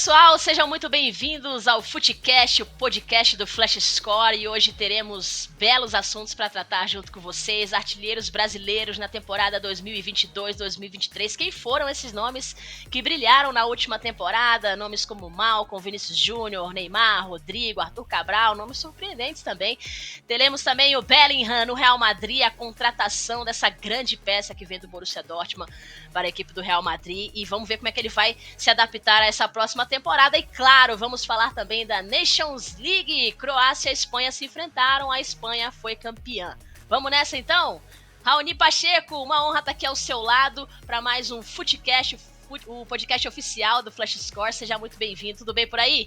pessoal, sejam muito bem-vindos ao Futecast, o podcast do Flash Score, e hoje teremos belos assuntos para tratar junto com vocês, artilheiros brasileiros na temporada 2022-2023. Quem foram esses nomes que brilharam na última temporada? Nomes como Malcom, Vinícius Júnior, Neymar, Rodrigo, Arthur Cabral, nomes surpreendentes também. Teremos também o Bellingham no Real Madrid, a contratação dessa grande peça que vem do Borussia Dortmund para a equipe do Real Madrid, e vamos ver como é que ele vai se adaptar a essa próxima temporada. E claro, vamos falar também da Nations League. Croácia e Espanha se enfrentaram, a Espanha foi campeã. Vamos nessa então? Raoni Pacheco, uma honra estar aqui ao seu lado para mais um Futecast, o podcast oficial do Flash Score. Seja muito bem-vindo, tudo bem por aí?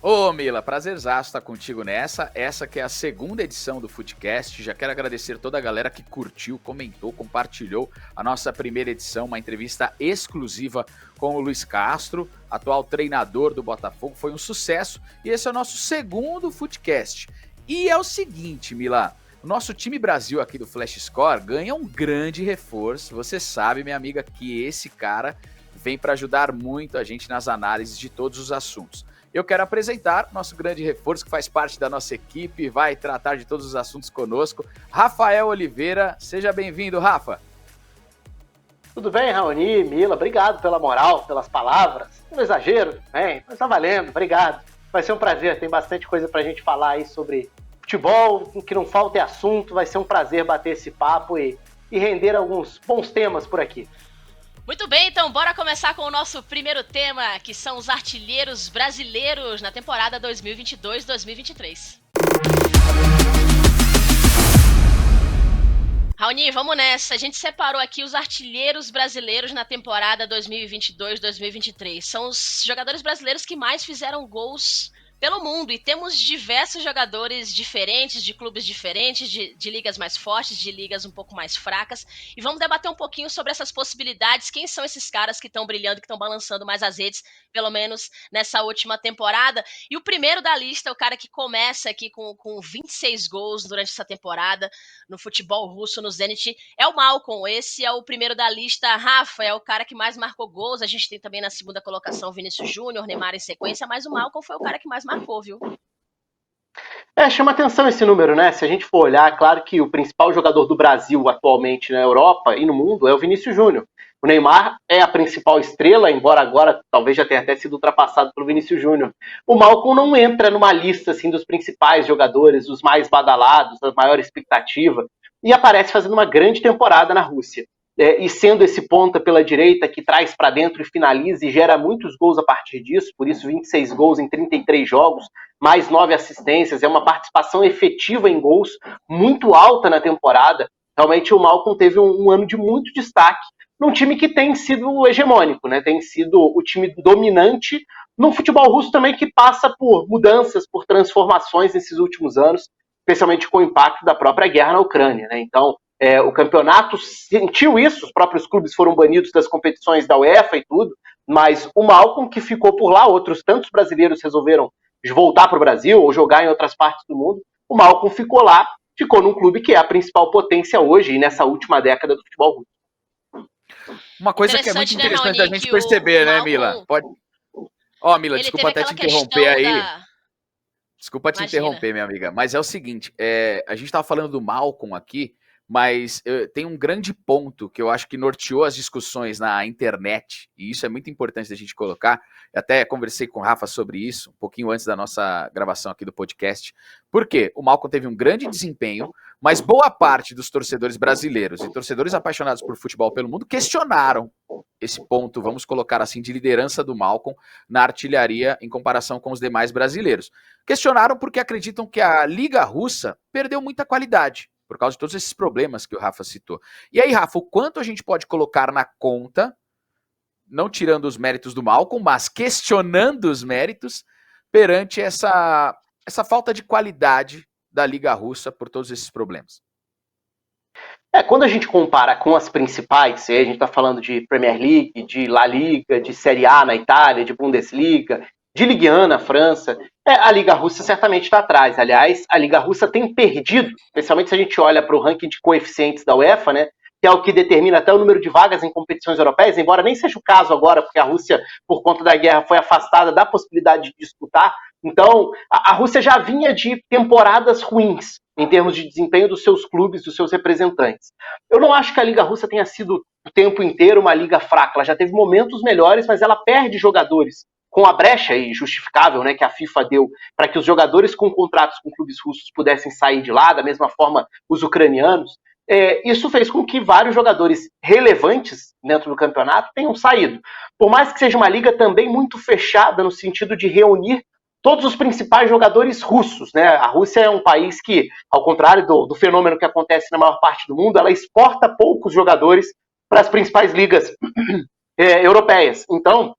Ô Mila, prazerzaço estar contigo essa que é a segunda edição do Futecast. Já quero agradecer toda a galera que curtiu, comentou, compartilhou a nossa primeira edição, uma entrevista exclusiva com o Luiz Castro, atual treinador do Botafogo, foi um sucesso e esse é o nosso segundo Futecast. E é o seguinte, Mila, o nosso time Brasil aqui do Flash Score ganha um grande reforço, você sabe, minha amiga, que esse cara vem para ajudar muito a gente nas análises de todos os assuntos. Eu quero apresentar nosso grande reforço que faz parte da nossa equipe, vai tratar de todos os assuntos conosco, Rafael Oliveira. Seja bem-vindo, Rafa. Tudo bem, Raoni, Mila, obrigado pela moral, pelas palavras. Um exagero, hein? Mas tá valendo, obrigado. Vai ser um prazer, tem bastante coisa pra gente falar aí sobre futebol, o que não falta é assunto, vai ser um prazer bater esse papo e render alguns bons temas por aqui. Muito bem, então bora começar com o nosso primeiro tema, que são os artilheiros brasileiros na temporada 2022-2023. Raoni, vamos nessa. A gente separou aqui os artilheiros brasileiros na temporada 2022-2023. São os jogadores brasileiros que mais fizeram gols pelo mundo, e temos diversos jogadores diferentes, de clubes diferentes, de ligas mais fortes, de ligas um pouco mais fracas, e vamos debater um pouquinho sobre essas possibilidades, quem são esses caras que estão brilhando, que estão balançando mais as redes, pelo menos nessa última temporada. E o primeiro da lista, o cara que começa aqui com 26 gols durante essa temporada, no futebol russo, no Zenit, é o Malcom. Esse é o primeiro da lista. Rafa é o cara que mais marcou gols, a gente tem também na segunda colocação o Vinícius Júnior, Neymar em sequência, mas o Malcom foi o cara que mais marcou, viu? Chama atenção esse número, né? Se a gente for olhar, claro que o principal jogador do Brasil atualmente na Europa e no mundo é o Vinícius Júnior. O Neymar é a principal estrela, embora agora talvez já tenha até sido ultrapassado pelo Vinícius Júnior. O Malcom não entra numa lista assim, dos principais jogadores, dos mais badalados, da maior expectativa, e aparece fazendo uma grande temporada na Rússia. E sendo esse ponta pela direita que traz para dentro e finaliza e gera muitos gols a partir disso, por isso 26 gols em 33 jogos, mais 9 assistências, é uma participação efetiva em gols muito alta na temporada. Realmente o Malcom teve um ano de muito destaque num time que tem sido hegemônico, né? Tem sido o time dominante num futebol russo também que passa por mudanças, por transformações nesses últimos anos, especialmente com o impacto da própria guerra na Ucrânia, né? Então, o campeonato sentiu isso, os próprios clubes foram banidos das competições da UEFA e tudo, mas o Malcom, que ficou por lá, outros tantos brasileiros resolveram voltar para o Brasil ou jogar em outras partes do mundo, o Malcom ficou lá, ficou num clube que é a principal potência hoje e nessa última década do futebol russo. Uma coisa que é muito interessante da gente perceber, né, Mila? Pode... Mila, desculpa até te interromper aí. Desculpa te interromper, minha amiga, mas é o seguinte, a gente estava falando do Malcom aqui, mas tem um grande ponto que eu acho que norteou as discussões na internet, e isso é muito importante da gente colocar. Eu até conversei com o Rafa sobre isso, um pouquinho antes da nossa gravação aqui do podcast, porque o Malcom teve um grande desempenho, mas boa parte dos torcedores brasileiros e torcedores apaixonados por futebol pelo mundo questionaram esse ponto, vamos colocar assim, de liderança do Malcom na artilharia em comparação com os demais brasileiros. Questionaram porque acreditam que a Liga Russa perdeu muita qualidade, por causa de todos esses problemas que o Rafa citou. E aí, Rafa, o quanto a gente pode colocar na conta, não tirando os méritos do Malcom, mas questionando os méritos perante essa falta de qualidade da Liga Russa por todos esses problemas? Quando a gente compara com as principais, a gente está falando de Premier League, de La Liga, de Série A na Itália, de Bundesliga, de Ligue 1 na França, a Liga Russa certamente está atrás. Aliás, a Liga Russa tem perdido, especialmente se a gente olha para o ranking de coeficientes da UEFA, né? que é o que determina até o número de vagas em competições europeias, embora nem seja o caso agora, porque a Rússia, por conta da guerra, foi afastada da possibilidade de disputar. Então, a Rússia já vinha de temporadas ruins em termos de desempenho dos seus clubes, dos seus representantes. Eu não acho que a Liga Russa tenha sido o tempo inteiro uma liga fraca. Ela já teve momentos melhores, mas ela perde jogadores com a brecha injustificável, né, que a FIFA deu para que os jogadores com contratos com clubes russos pudessem sair de lá, da mesma forma os ucranianos. Isso fez com que vários jogadores relevantes dentro do campeonato tenham saído. Por mais que seja uma liga também muito fechada no sentido de reunir todos os principais jogadores russos, né? A Rússia é um país que, ao contrário do fenômeno que acontece na maior parte do mundo, ela exporta poucos jogadores para as principais ligas europeias. Então,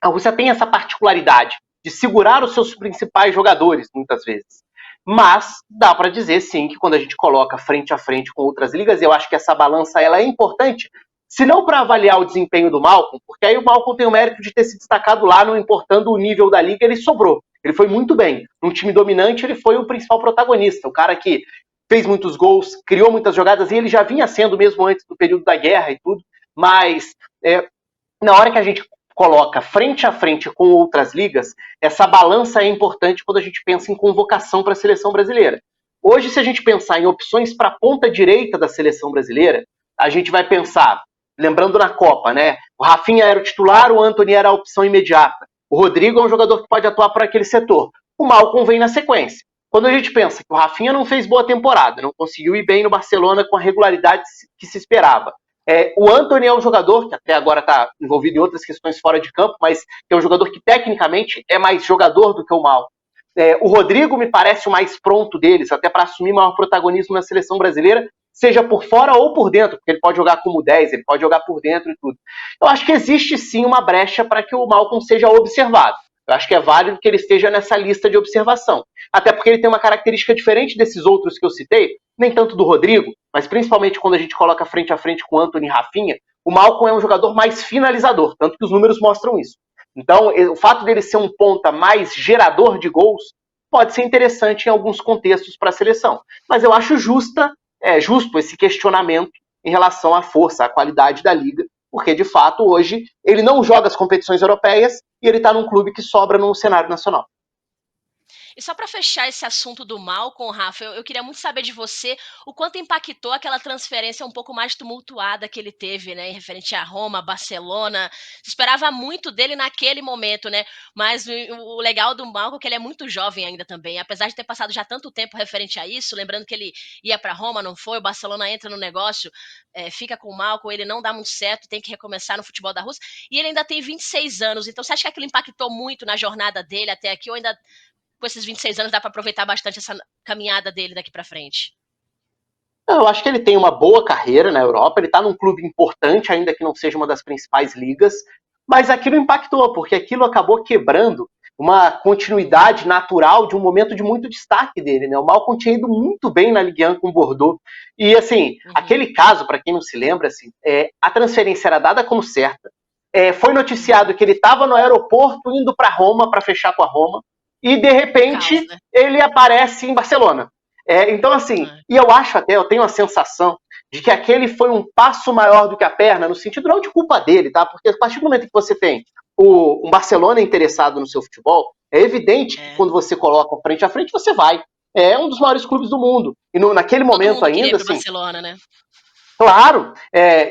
a Rússia tem essa particularidade de segurar os seus principais jogadores, muitas vezes. Mas dá para dizer, sim, que quando a gente coloca frente a frente com outras ligas, eu acho que essa balança ela é importante, se não para avaliar o desempenho do Malcolm, porque aí o Malcolm tem o mérito de ter se destacado lá, não importando o nível da liga, ele sobrou. Ele foi muito bem. Num time dominante, ele foi o principal protagonista, o cara que fez muitos gols, criou muitas jogadas, e ele já vinha sendo mesmo antes do período da guerra e tudo, mas na hora que a gente coloca frente a frente com outras ligas, essa balança é importante quando a gente pensa em convocação para a seleção brasileira. Hoje, se a gente pensar em opções para a ponta direita da seleção brasileira, a gente vai pensar, lembrando na Copa, né? O Rafinha era o titular, o Antony era a opção imediata. O Rodrigo é um jogador que pode atuar por aquele setor. O Malcolm vem na sequência. Quando a gente pensa que o Rafinha não fez boa temporada, não conseguiu ir bem no Barcelona com a regularidade que se esperava. O Antony é um jogador que até agora está envolvido em outras questões fora de campo, mas que é um jogador que tecnicamente é mais jogador do que o Malcolm. O Rodrigo me parece o mais pronto deles, até para assumir maior protagonismo na seleção brasileira, seja por fora ou por dentro, porque ele pode jogar como 10, ele pode jogar por dentro e tudo. Eu acho que existe sim uma brecha para que o Malcolm seja observado. Eu acho que é válido que ele esteja nessa lista de observação. Até porque ele tem uma característica diferente desses outros que eu citei, nem tanto do Rodrigo, mas principalmente quando a gente coloca frente a frente com o Antony e Rafinha, o Malcolm é um jogador mais finalizador, tanto que os números mostram isso. Então, o fato dele ser um ponta mais gerador de gols pode ser interessante em alguns contextos para a seleção. Mas eu acho justo esse questionamento em relação à força, à qualidade da liga, porque, de fato, hoje ele não joga as competições europeias e ele está num clube que sobra no cenário nacional. E só para fechar esse assunto do Malcolm, Rafa, eu queria muito saber de você o quanto impactou aquela transferência um pouco mais tumultuada que ele teve, né, referente a Roma, Barcelona. Se esperava muito dele naquele momento, né? Mas o legal do Malcolm é que ele é muito jovem ainda também, apesar de ter passado já tanto tempo referente a isso, lembrando que ele ia para Roma, não foi, o Barcelona entra no negócio, fica com o Malcolm, ele não dá muito certo, tem que recomeçar no futebol da Rússia, e ele ainda tem 26 anos, então você acha que aquilo impactou muito na jornada dele até aqui, ou ainda com esses 26 anos dá para aproveitar bastante essa caminhada dele daqui para frente? Eu acho que ele tem uma boa carreira na Europa, ele está num clube importante, ainda que não seja uma das principais ligas, mas aquilo impactou, porque aquilo acabou quebrando uma continuidade natural de um momento de muito destaque dele, né? O Malcolm tinha ido muito bem na Ligue 1 com o Bordeaux, e assim, aquele caso, para quem não se lembra, assim, a transferência era dada como certa, foi noticiado que ele estava no aeroporto indo para Roma, para fechar com a Roma, e de repente ele aparece em Barcelona. Então assim, e eu acho até, eu tenho a sensação de que aquele foi um passo maior do que a perna, no sentido não de culpa dele, tá? Porque a partir do momento que você tem um Barcelona interessado no seu futebol, é evidente que quando você coloca frente a frente, você vai. É um dos maiores clubes do mundo. E naquele momento ainda, assim... Barcelona, né? Claro,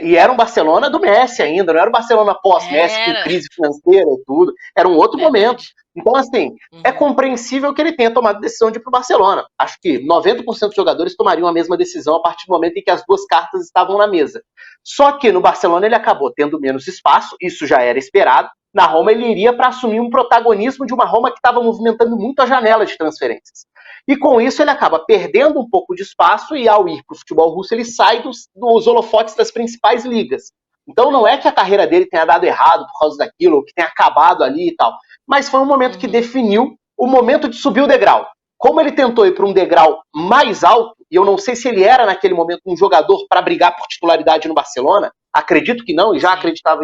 e era um Barcelona do Messi ainda, não era o Barcelona pós-Messi, com crise financeira e tudo, era um outro momento. Então, assim, é compreensível que ele tenha tomado a decisão de ir para o Barcelona. Acho que 90% dos jogadores tomariam a mesma decisão a partir do momento em que as duas cartas estavam na mesa. Só que no Barcelona ele acabou tendo menos espaço, isso já era esperado. Na Roma ele iria para assumir um protagonismo de uma Roma que estava movimentando muito a janela de transferências. E com isso ele acaba perdendo um pouco de espaço e ao ir para o futebol russo ele sai dos holofotes das principais ligas. Então não é que a carreira dele tenha dado errado por causa daquilo, ou que tenha acabado ali e tal, mas foi um momento que definiu o momento de subir o degrau. Como ele tentou ir para um degrau mais alto, e eu não sei se ele era naquele momento um jogador para brigar por titularidade no Barcelona, acredito que não, e já acreditava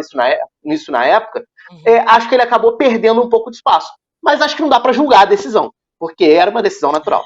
nisso na época, acho que ele acabou perdendo um pouco de espaço. Mas acho que não dá para julgar a decisão, porque era uma decisão natural.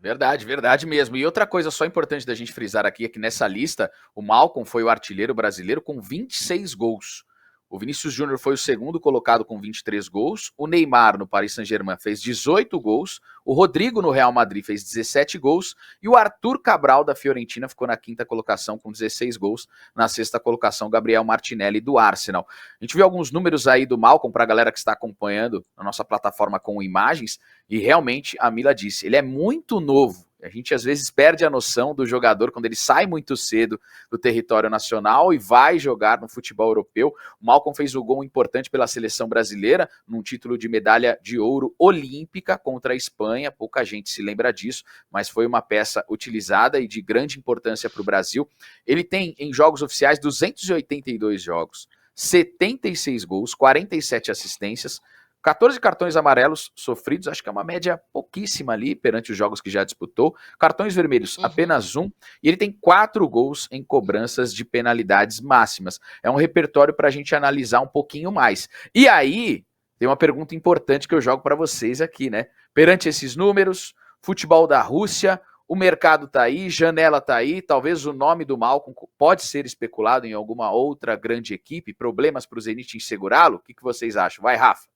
Verdade, verdade mesmo. E outra coisa só importante da gente frisar aqui é que nessa lista, o Malcom foi o artilheiro brasileiro com 26 gols. O Vinícius Júnior foi o segundo colocado com 23 gols. O Neymar no Paris Saint-Germain fez 18 gols. O Rodrigo no Real Madrid fez 17 gols. E o Arthur Cabral da Fiorentina ficou na quinta colocação com 16 gols. Na sexta colocação, Gabriel Martinelli do Arsenal. A gente viu alguns números aí do Malcom para a galera que está acompanhando na nossa plataforma com imagens. E realmente, a Mila disse, ele é muito novo. A gente às vezes perde a noção do jogador quando ele sai muito cedo do território nacional e vai jogar no futebol europeu. O Malcom fez um gol importante pela seleção brasileira, num título de medalha de ouro olímpica contra a Espanha. Pouca gente se lembra disso, mas foi uma peça utilizada e de grande importância para o Brasil. Ele tem em jogos oficiais 282 jogos, 76 gols, 47 assistências, 14 cartões amarelos sofridos, acho que é uma média pouquíssima ali perante os jogos que já disputou. Cartões vermelhos, apenas 1. E ele tem 4 gols em cobranças de penalidades máximas. É um repertório para a gente analisar um pouquinho mais. E aí, tem uma pergunta importante que eu jogo para vocês aqui, né? Perante esses números, futebol da Rússia, o mercado tá aí, janela tá aí, talvez o nome do Malcom pode ser especulado em alguma outra grande equipe, problemas para o Zenit em segurá-lo? O que vocês acham? Vai, Rafa.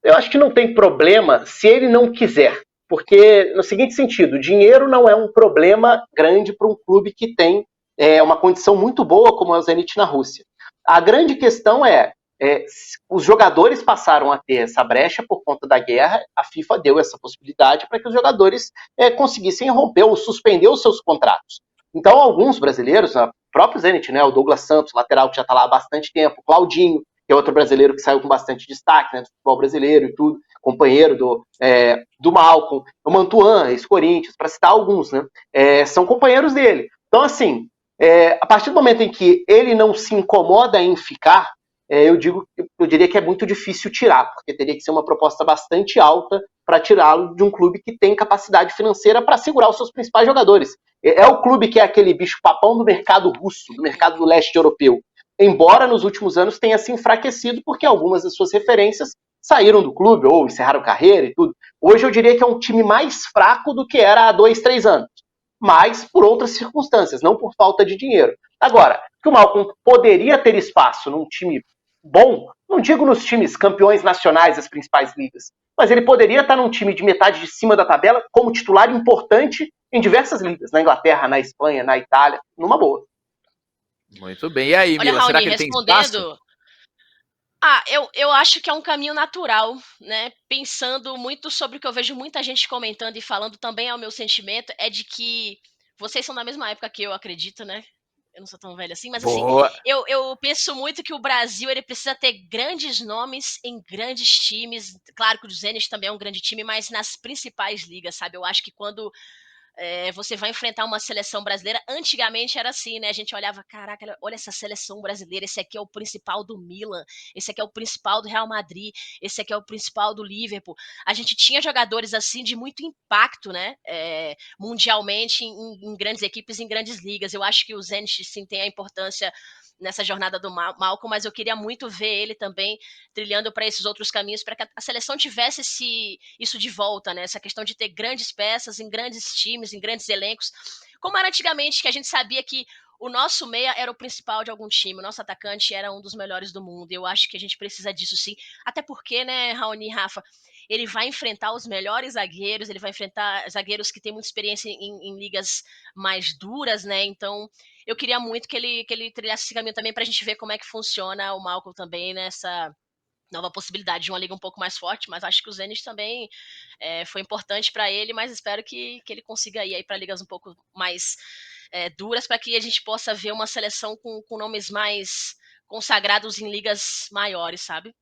Eu acho que não tem problema se ele não quiser, porque no seguinte sentido, dinheiro não é um problema grande para um clube que tem uma condição muito boa como é o Zenit na Rússia. A grande questão os jogadores passaram a ter essa brecha por conta da guerra, a FIFA deu essa possibilidade para que os jogadores conseguissem romper ou suspender os seus contratos. Então alguns brasileiros, o próprio Zenit, né, o Douglas Santos, lateral que já está lá há bastante tempo, o Claudinho, que é outro brasileiro que saiu com bastante destaque, né, do futebol brasileiro e tudo, companheiro do Malcom, o Mantuan, ex-Corinthians, para citar alguns, né, são companheiros dele. Então, assim, a partir do momento em que ele não se incomoda em ficar, eu diria que é muito difícil tirar, porque teria que ser uma proposta bastante alta para tirá-lo de um clube que tem capacidade financeira para segurar os seus principais jogadores. É o clube que é aquele bicho-papão do mercado russo, do mercado do leste europeu. Embora nos últimos anos tenha se enfraquecido, porque algumas das suas referências saíram do clube ou encerraram carreira e tudo. Hoje eu diria que é um time mais fraco do que era há 2, 3 anos, mas por outras circunstâncias, não por falta de dinheiro. Agora, que o Malcom poderia ter espaço num time bom, não digo nos times campeões nacionais das principais ligas, mas ele poderia estar num time de metade de cima da tabela como titular importante em diversas ligas, na Inglaterra, na Espanha, na Itália, numa boa. Muito bem. E aí, Mila, será que ele tem espaço? Eu acho que é um caminho natural, né? Pensando muito sobre o que eu vejo muita gente comentando e falando também é o meu sentimento, é de que vocês são da mesma época que eu acredito, né? Eu não sou tão velha assim, mas Boa. Assim, eu penso muito que o Brasil ele precisa ter grandes nomes em grandes times. Claro que o Zenit também é um grande time, mas nas principais ligas, sabe? Eu acho que quando você vai enfrentar uma seleção brasileira. Antigamente era assim, né? A gente olhava, caraca, olha essa seleção brasileira, esse aqui é o principal do Milan, esse aqui é o principal do Real Madrid, esse aqui é o principal do Liverpool. A gente tinha jogadores assim de muito impacto, né? Mundialmente em grandes equipes, em grandes ligas. Eu acho que o Zenit sim tem a importância nessa jornada do Malcom, mas eu queria muito ver ele também trilhando para esses outros caminhos, para que a seleção tivesse isso de volta, né? Essa questão de ter grandes peças em grandes times, em grandes elencos, como era antigamente, que a gente sabia que o nosso meia era o principal de algum time, o nosso atacante era um dos melhores do mundo. Eu acho que a gente precisa disso sim, até porque, né, Raoni e Rafa, ele vai enfrentar os melhores zagueiros, ele vai enfrentar zagueiros que têm muita experiência em ligas mais duras, né? Então, eu queria muito que ele trilhasse esse caminho também para a gente ver como é que funciona o Malcom também nessa nova possibilidade de uma liga um pouco mais forte, mas acho que o Zenit também foi importante para ele, mas espero que ele consiga ir para ligas um pouco mais duras, para que a gente possa ver uma seleção com nomes mais consagrados em ligas maiores, sabe?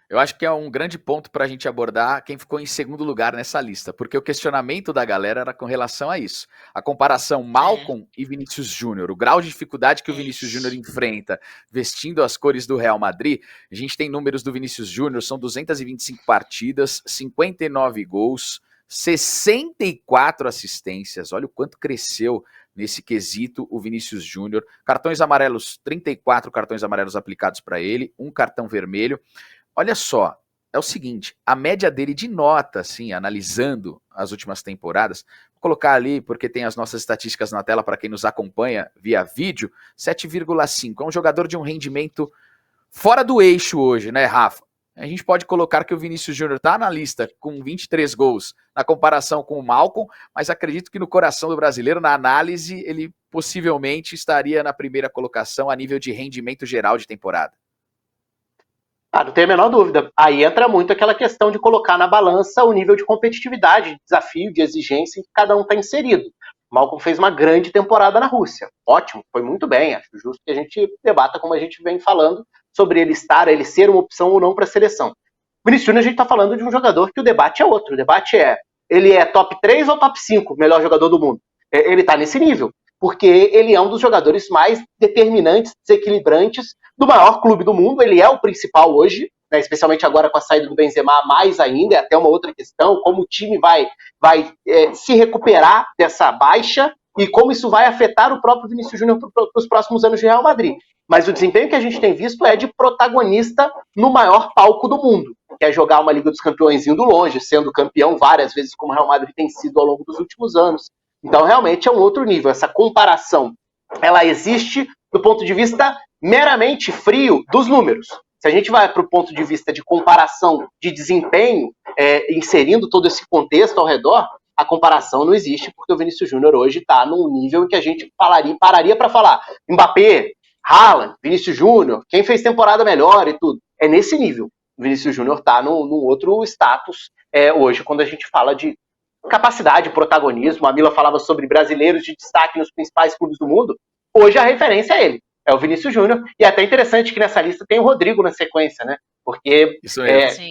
Eu acho que é um grande ponto para a gente abordar quem ficou em segundo lugar nessa lista, porque o questionamento da galera era com relação a isso. A comparação Malcom e Vinícius Júnior, o grau de dificuldade que o Vinícius Júnior enfrenta vestindo as cores do Real Madrid. A gente tem números do Vinícius Júnior, são 225 partidas, 59 gols, 64 assistências. Olha o quanto cresceu nesse quesito o Vinícius Júnior. Cartões amarelos, 34 cartões amarelos aplicados para ele, um cartão vermelho. Olha só, é o seguinte, a média dele de nota, assim, analisando as últimas temporadas, vou colocar ali, porque tem as nossas estatísticas na tela para quem nos acompanha via vídeo, 7,5. É um jogador de um rendimento fora do eixo hoje, né, Rafa? A gente pode colocar que o Vinícius Júnior está na lista com 23 gols na comparação com o Malcom, mas acredito que no coração do brasileiro, na análise, ele possivelmente estaria na primeira colocação a nível de rendimento geral de temporada. Não tem a menor dúvida. Aí entra muito aquela questão de colocar na balança o nível de competitividade, de desafio, de exigência em que cada um está inserido. O Malcom fez uma grande temporada na Rússia. Ótimo, foi muito bem. Acho justo que a gente debata, como a gente vem falando, sobre ele ser uma opção ou não para a seleção. O Vinícius Júnior, a gente está falando de um jogador que o debate é outro. O debate é, ele é top 3 ou top 5 melhor jogador do mundo? Ele está nesse nível, porque ele é um dos jogadores mais determinantes, desequilibrantes do maior clube do mundo. Ele é o principal hoje, né, especialmente agora com a saída do Benzema, mais ainda, é até uma outra questão, como o time vai se recuperar dessa baixa e como isso vai afetar o próprio Vinícius Júnior para os próximos anos de Real Madrid. Mas o desempenho que a gente tem visto é de protagonista no maior palco do mundo, que é jogar uma Liga dos Campeões indo longe, sendo campeão várias vezes, como o Real Madrid tem sido ao longo dos últimos anos. Então, realmente, é um outro nível. Essa comparação, ela existe do ponto de vista meramente frio dos números. Se a gente vai para o ponto de vista de comparação de desempenho, inserindo todo esse contexto ao redor, a comparação não existe, porque o Vinícius Júnior hoje está num nível em que a gente pararia para falar Mbappé, Haaland, Vinícius Júnior, quem fez temporada melhor e tudo. É nesse nível. O Vinícius Júnior está num outro status hoje, quando a gente fala de capacidade, protagonismo. A Mila falava sobre brasileiros de destaque nos principais clubes do mundo. Hoje a referência é ele, é o Vinícius Júnior. E é até interessante que nessa lista tem o Rodrigo na sequência, né? Porque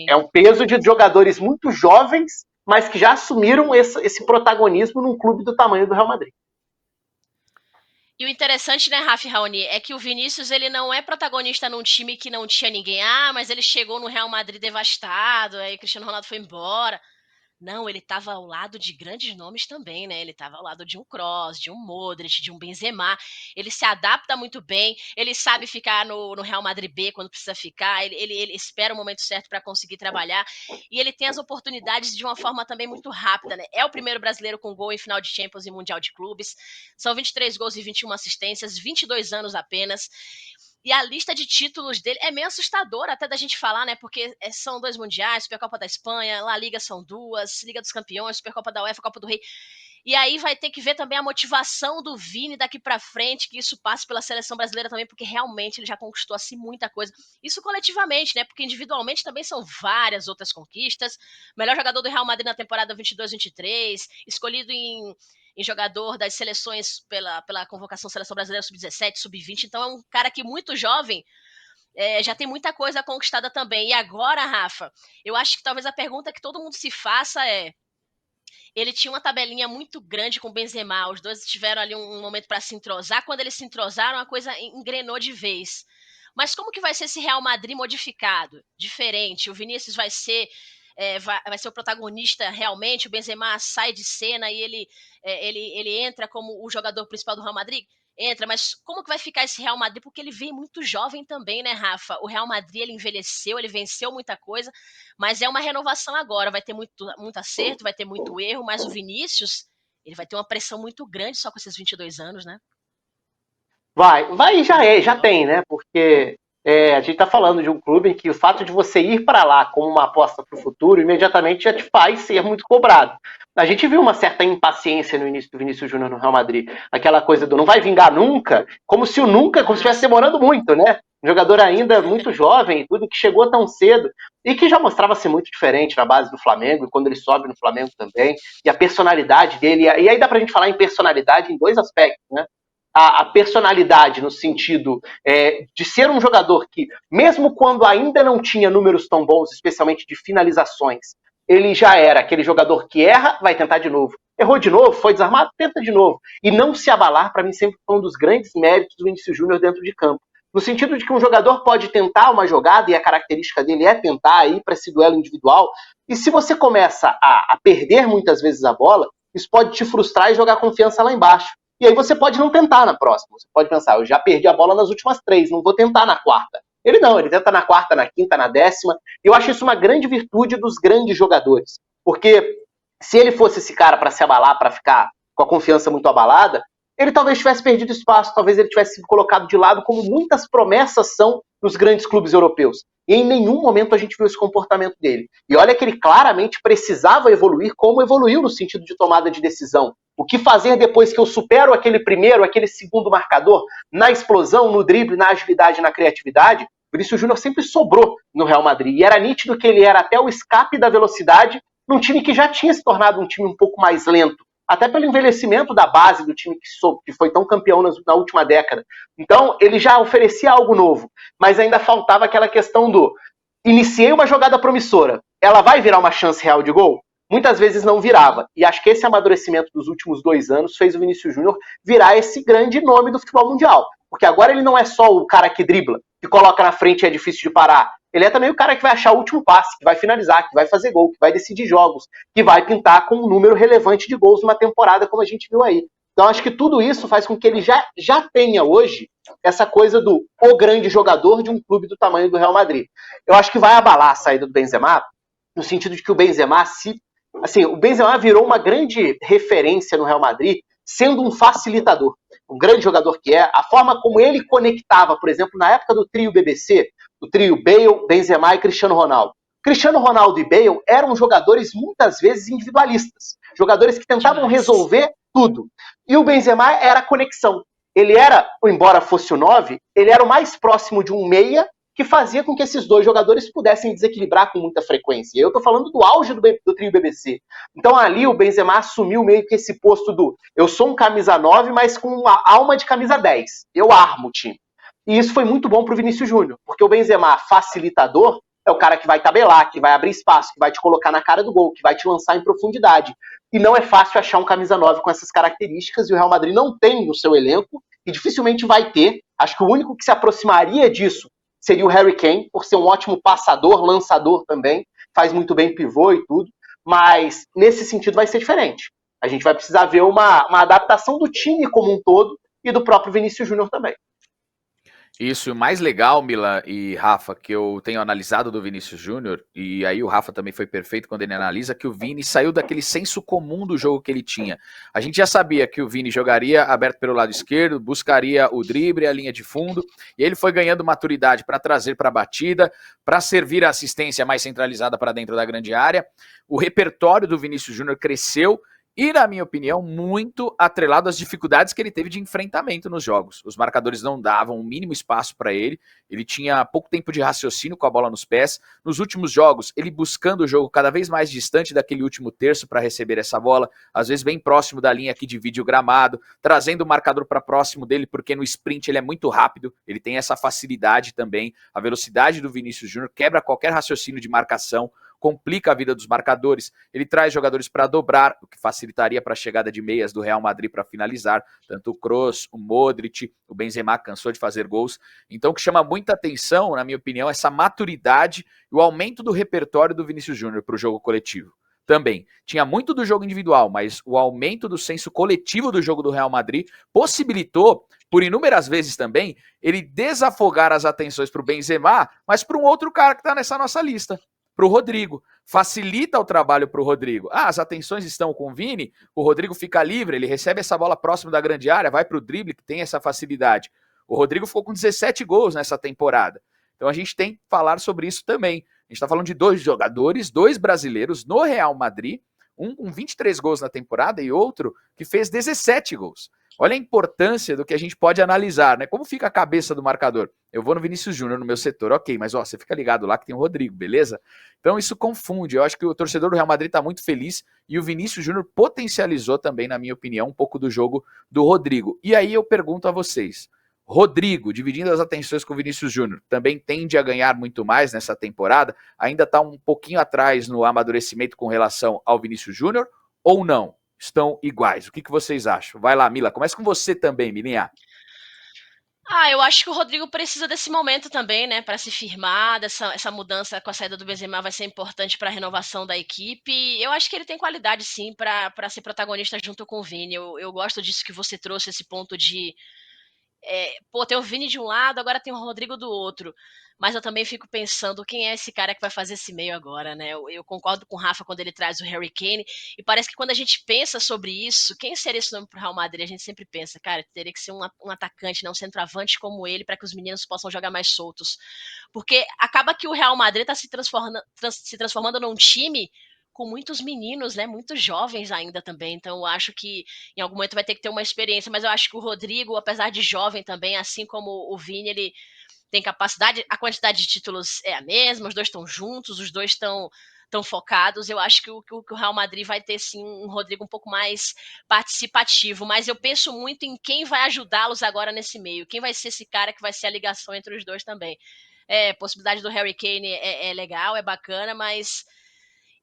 é um peso de jogadores muito jovens, mas que já assumiram esse protagonismo num clube do tamanho do Real Madrid. E o interessante, né, Rafa e Raoni, é que o Vinícius, ele não é protagonista num time que não tinha ninguém. Mas ele chegou no Real Madrid devastado, aí o Cristiano Ronaldo foi embora. Não, ele estava ao lado de grandes nomes também, né? Ele estava ao lado de um Kroos, de um Modric, de um Benzema. Ele se adapta muito bem, ele sabe ficar no Real Madrid B quando precisa ficar, ele espera o momento certo para conseguir trabalhar, e ele tem as oportunidades de uma forma também muito rápida, né? É o primeiro brasileiro com gol em final de Champions e Mundial de Clubes. São 23 gols e 21 assistências, 22 anos apenas. E a lista de títulos dele é meio assustadora até da gente falar, né? Porque são 2 mundiais, Supercopa da Espanha, La Liga são 2, Liga dos Campeões, Supercopa da UEFA, Copa do Rei. E aí vai ter que ver também a motivação do Vini daqui pra frente, que isso passe pela seleção brasileira também, porque realmente ele já conquistou assim muita coisa. Isso coletivamente, né? Porque individualmente também são várias outras conquistas. Melhor jogador do Real Madrid na temporada 22-23, escolhido em jogador das seleções pela convocação Seleção Brasileira Sub-17, Sub-20. Então é um cara que muito jovem já tem muita coisa conquistada também. E agora, Rafa, eu acho que talvez a pergunta que todo mundo se faça é: ele tinha uma tabelinha muito grande com o Benzema, os dois tiveram ali um momento para se entrosar. Quando eles se entrosaram, a coisa engrenou de vez. Mas como que vai ser esse Real Madrid modificado? Diferente? O Vinícius vai ser o protagonista realmente? O Benzema sai de cena e ele entra como o jogador principal do Real Madrid? Entra, mas como que vai ficar esse Real Madrid? Porque ele vem muito jovem também, né, Rafa? O Real Madrid, ele envelheceu, ele venceu muita coisa, mas é uma renovação agora. Vai ter muito acerto, vai ter muito erro, mas o Vinícius, ele vai ter uma pressão muito grande só com esses 22 anos, né? Vai e já tem, né? Porque a gente está falando de um clube em que o fato de você ir para lá como uma aposta para o futuro imediatamente já te faz ser muito cobrado. A gente viu uma certa impaciência no início do Vinícius Júnior no Real Madrid. Aquela coisa do não vai vingar nunca, como se estivesse demorando muito, né? Um jogador ainda muito jovem e tudo, que chegou tão cedo e que já mostrava-se muito diferente na base do Flamengo, e quando ele sobe no Flamengo também, e a personalidade dele. E aí dá pra gente falar em personalidade em 2 aspectos, né? A personalidade no sentido de ser um jogador que, mesmo quando ainda não tinha números tão bons, especialmente de finalizações, ele já era aquele jogador que erra, vai tentar de novo. Errou de novo, foi desarmado, tenta de novo. E não se abalar, para mim, sempre foi um dos grandes méritos do Vinícius Júnior dentro de campo. No sentido de que um jogador pode tentar uma jogada, e a característica dele é tentar ir para esse duelo individual, e se você começa a perder muitas vezes a bola, isso pode te frustrar e jogar confiança lá embaixo. E aí você pode não tentar na próxima. Você pode pensar, eu já perdi a bola nas últimas 3, não vou tentar na 4ª. Ele não, ele tenta na quarta, na quinta, na décima. E eu acho isso uma grande virtude dos grandes jogadores. Porque se ele fosse esse cara para se abalar, para ficar com a confiança muito abalada, ele talvez tivesse perdido espaço, talvez ele tivesse sido colocado de lado, como muitas promessas são nos grandes clubes europeus. E em nenhum momento a gente viu esse comportamento dele. E olha que ele claramente precisava evoluir, como evoluiu no sentido de tomada de decisão. O que fazer depois que eu supero aquele primeiro, aquele segundo marcador, na explosão, no drible, na agilidade, na criatividade? O Vinícius Júnior sempre sobrou no Real Madrid. E era nítido que ele era até o escape da velocidade num time que já tinha se tornado um time um pouco mais lento. Até pelo envelhecimento da base do time que foi tão campeão na última década. Então, ele já oferecia algo novo, mas ainda faltava aquela questão do iniciei uma jogada promissora, ela vai virar uma chance real de gol? Muitas vezes não virava. E acho que esse amadurecimento dos últimos 2 anos fez o Vinícius Júnior virar esse grande nome do futebol mundial. Porque agora ele não é só o cara que dribla, que coloca na frente e é difícil de parar. Ele é também o cara que vai achar o último passe, que vai finalizar, que vai fazer gol, que vai decidir jogos, que vai pintar com um número relevante de gols numa temporada, como a gente viu aí. Então acho que tudo isso faz com que ele já tenha hoje essa coisa do o grande jogador de um clube do tamanho do Real Madrid. Eu acho que vai abalar a saída do Benzema, no sentido de que o Benzema o Benzema virou uma grande referência no Real Madrid, sendo um facilitador. Um grande jogador que é, a forma como ele conectava, por exemplo, na época do trio BBC, o trio Bale, Benzema e Cristiano Ronaldo. Cristiano Ronaldo e Bale eram jogadores muitas vezes individualistas, jogadores que tentavam resolver tudo. E o Benzema era a conexão. Ele era, embora fosse o 9, ele era o mais próximo de um meia que fazia com que esses dois jogadores pudessem desequilibrar com muita frequência. Eu estou falando do auge do trio BBC. Então ali o Benzema assumiu meio que esse posto do eu sou um camisa 9, mas com uma alma de camisa 10. Eu armo o time. E isso foi muito bom para o Vinícius Júnior, porque o Benzema, facilitador, é o cara que vai tabelar, que vai abrir espaço, que vai te colocar na cara do gol, que vai te lançar em profundidade. E não é fácil achar um camisa 9 com essas características, e o Real Madrid não tem no seu elenco, e dificilmente vai ter. Acho que o único que se aproximaria disso seria o Harry Kane, por ser um ótimo passador, lançador também, faz muito bem pivô e tudo, mas nesse sentido vai ser diferente. A gente vai precisar ver uma adaptação do time como um todo e do próprio Vinícius Júnior também. Isso, o mais legal, Mila e Rafa, que eu tenho analisado do Vinícius Júnior, e aí o Rafa também foi perfeito quando ele analisa, que o Vini saiu daquele senso comum do jogo que ele tinha. A gente já sabia que o Vini jogaria aberto pelo lado esquerdo, buscaria o drible, a linha de fundo, e ele foi ganhando maturidade para trazer para a batida, para servir a assistência mais centralizada para dentro da grande área. O repertório do Vinícius Júnior cresceu, e, na minha opinião, muito atrelado às dificuldades que ele teve de enfrentamento nos jogos. Os marcadores não davam o mínimo espaço para ele, ele tinha pouco tempo de raciocínio com a bola nos pés. Nos últimos jogos, ele buscando o jogo cada vez mais distante daquele último terço para receber essa bola, às vezes bem próximo da linha que divide o gramado, trazendo o marcador para próximo dele, porque no sprint ele é muito rápido, ele tem essa facilidade também. A velocidade do Vinícius Júnior quebra qualquer raciocínio de marcação, complica a vida dos marcadores, ele traz jogadores para dobrar, o que facilitaria para a chegada de meias do Real Madrid para finalizar, tanto o Kroos, o Modric, o Benzema cansou de fazer gols. Então o que chama muita atenção, na minha opinião, é essa maturidade e o aumento do repertório do Vinícius Júnior para o jogo coletivo. Também, tinha muito do jogo individual, mas o aumento do senso coletivo do jogo do Real Madrid possibilitou, por inúmeras vezes também, ele desafogar as atenções para o Benzema, mas para um outro cara que está nessa nossa lista, para o Rodrigo. Facilita o trabalho para o Rodrigo. As atenções estão com o Vini, o Rodrigo fica livre, ele recebe essa bola próximo da grande área, vai para o drible, que tem essa facilidade. O Rodrigo ficou com 17 gols nessa temporada. Então a gente tem que falar sobre isso também. A gente está falando de 2 jogadores, 2 brasileiros no Real Madrid, um com 23 gols na temporada e outro que fez 17 gols. Olha a importância do que a gente pode analisar, né? Como fica a cabeça do marcador? Eu vou no Vinícius Júnior no meu setor, ok, mas você fica ligado lá que tem o Rodrigo, beleza? Então isso confunde. Eu acho que o torcedor do Real Madrid está muito feliz e o Vinícius Júnior potencializou também, na minha opinião, um pouco do jogo do Rodrigo. E aí eu pergunto a vocês, Rodrigo, dividindo as atenções com o Vinícius Júnior, também tende a ganhar muito mais nessa temporada? Ainda está um pouquinho atrás no amadurecimento com relação ao Vinícius Júnior ou não? Estão iguais? O que vocês acham? Vai lá, Mila. Começa com você também, Milinha. Eu acho que o Rodrigo precisa desse momento também, né, para se firmar. Essa mudança com a saída do Benzema vai ser importante para a renovação da equipe. Eu acho que ele tem qualidade, sim, para ser protagonista junto com o Vini. Eu gosto disso que você trouxe, esse ponto de tem o Vini de um lado, agora tem o Rodrigo do outro. Mas eu também fico pensando quem é esse cara que vai fazer esse meio agora, né? Eu concordo com o Rafa quando ele traz o Harry Kane, e parece que quando a gente pensa sobre isso, quem seria esse nome pro Real Madrid? A gente sempre pensa, cara, teria que ser um atacante, não um centroavante como ele, para que os meninos possam jogar mais soltos. Porque acaba que o Real Madrid tá se transformando num time com muitos meninos, né? Muitos jovens ainda também. Então eu acho que em algum momento vai ter que ter uma experiência, mas eu acho que o Rodrigo, apesar de jovem também, assim como o Vini, ele tem capacidade, a quantidade de títulos é a mesma, os dois estão juntos, os dois estão focados. Eu acho que o Real Madrid vai ter sim um Rodrigo um pouco mais participativo, mas eu penso muito em quem vai ajudá-los agora nesse meio, quem vai ser esse cara que vai ser a ligação entre os dois também. Possibilidade do Harry Kane é legal, é bacana, mas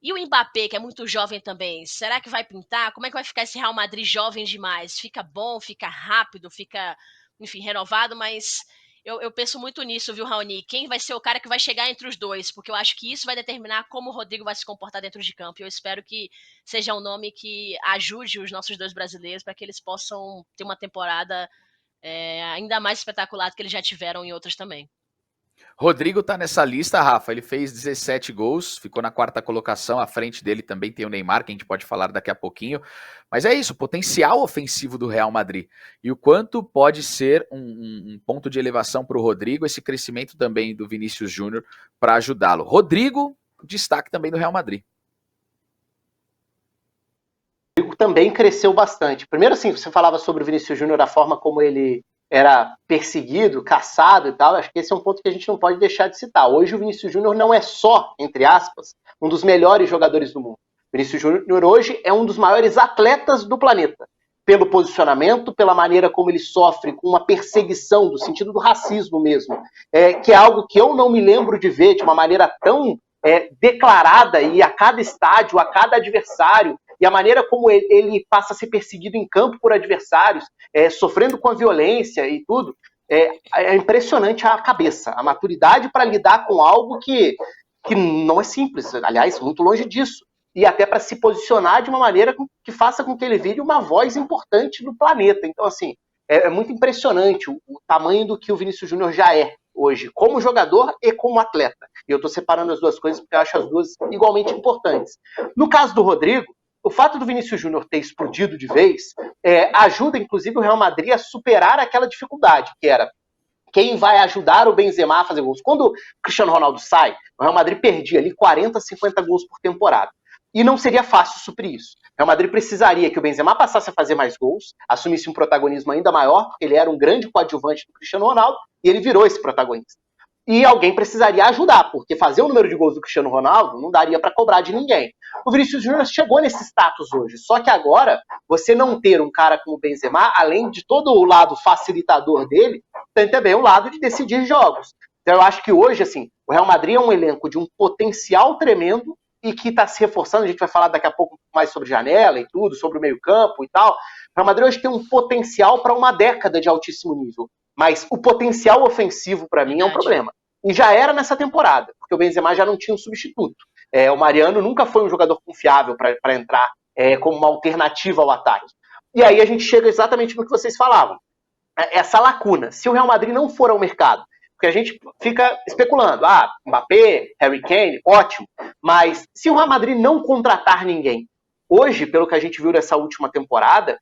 e o Mbappé, que é muito jovem também, será que vai pintar? Como é que vai ficar esse Real Madrid jovem demais? Fica bom, fica rápido, fica, enfim, renovado, mas eu penso muito nisso, viu, Raoni? Quem vai ser o cara que vai chegar entre os dois? Porque eu acho que isso vai determinar como o Rodrigo vai se comportar dentro de campo. E eu espero que seja um nome que ajude os nossos dois brasileiros para que eles possam ter uma temporada ainda mais espetacular do que eles já tiveram em outras também. Rodrigo tá nessa lista, Rafa, ele fez 17 gols, ficou na 4ª colocação, à frente dele também tem o Neymar, que a gente pode falar daqui a pouquinho, mas é isso, o potencial ofensivo do Real Madrid, e o quanto pode ser um ponto de elevação para o Rodrigo, esse crescimento também do Vinícius Júnior para ajudá-lo. Rodrigo, destaque também do Real Madrid. O Rodrigo também cresceu bastante. Primeiro, assim, você falava sobre o Vinícius Júnior, a forma como ele era perseguido, caçado e tal, acho que esse é um ponto que a gente não pode deixar de citar. Hoje o Vinícius Júnior não é só, entre aspas, um dos melhores jogadores do mundo. O Vinícius Júnior hoje é um dos maiores atletas do planeta, pelo posicionamento, pela maneira como ele sofre com uma perseguição, do sentido do racismo mesmo, que é algo que eu não me lembro de ver de uma maneira tão declarada, e a cada estádio, a cada adversário, e a maneira como ele passa a ser perseguido em campo por adversários, sofrendo com a violência e tudo, é impressionante a cabeça, a maturidade para lidar com algo que não é simples, aliás, muito longe disso, e até para se posicionar de uma maneira que faça com que ele vire uma voz importante do planeta. Então, assim, é muito impressionante o tamanho do que o Vinícius Júnior já é hoje, como jogador e como atleta. E eu estou separando as duas coisas porque eu acho as duas igualmente importantes. No caso do Rodrigo, o fato do Vinícius Júnior ter explodido de vez ajuda, inclusive, o Real Madrid a superar aquela dificuldade, que era quem vai ajudar o Benzema a fazer gols. Quando o Cristiano Ronaldo sai, o Real Madrid perdia ali 40, 50 gols por temporada. E não seria fácil suprir isso. O Real Madrid precisaria que o Benzema passasse a fazer mais gols, assumisse um protagonismo ainda maior, porque ele era um grande coadjuvante do Cristiano Ronaldo, e ele virou esse protagonista. E alguém precisaria ajudar, porque fazer o número de gols do Cristiano Ronaldo não daria para cobrar de ninguém. O Vinícius Júnior chegou nesse status hoje, só que agora, você não ter um cara como o Benzema, além de todo o lado facilitador dele, tem também o lado de decidir jogos. Então eu acho que hoje, assim, o Real Madrid é um elenco de um potencial tremendo e que está se reforçando. A gente vai falar daqui a pouco mais sobre janela e tudo, sobre o meio-campo e tal. O Real Madrid hoje tem um potencial para uma década de altíssimo nível. Mas o potencial ofensivo, para mim, é um problema. E já era nessa temporada, porque o Benzema já não tinha um substituto. O Mariano nunca foi um jogador confiável para entrar como uma alternativa ao ataque. E aí a gente chega exatamente no que vocês falavam. Essa lacuna. Se o Real Madrid não for ao mercado, porque a gente fica especulando, Mbappé, Harry Kane, ótimo, mas se o Real Madrid não contratar ninguém, hoje, pelo que a gente viu nessa última temporada,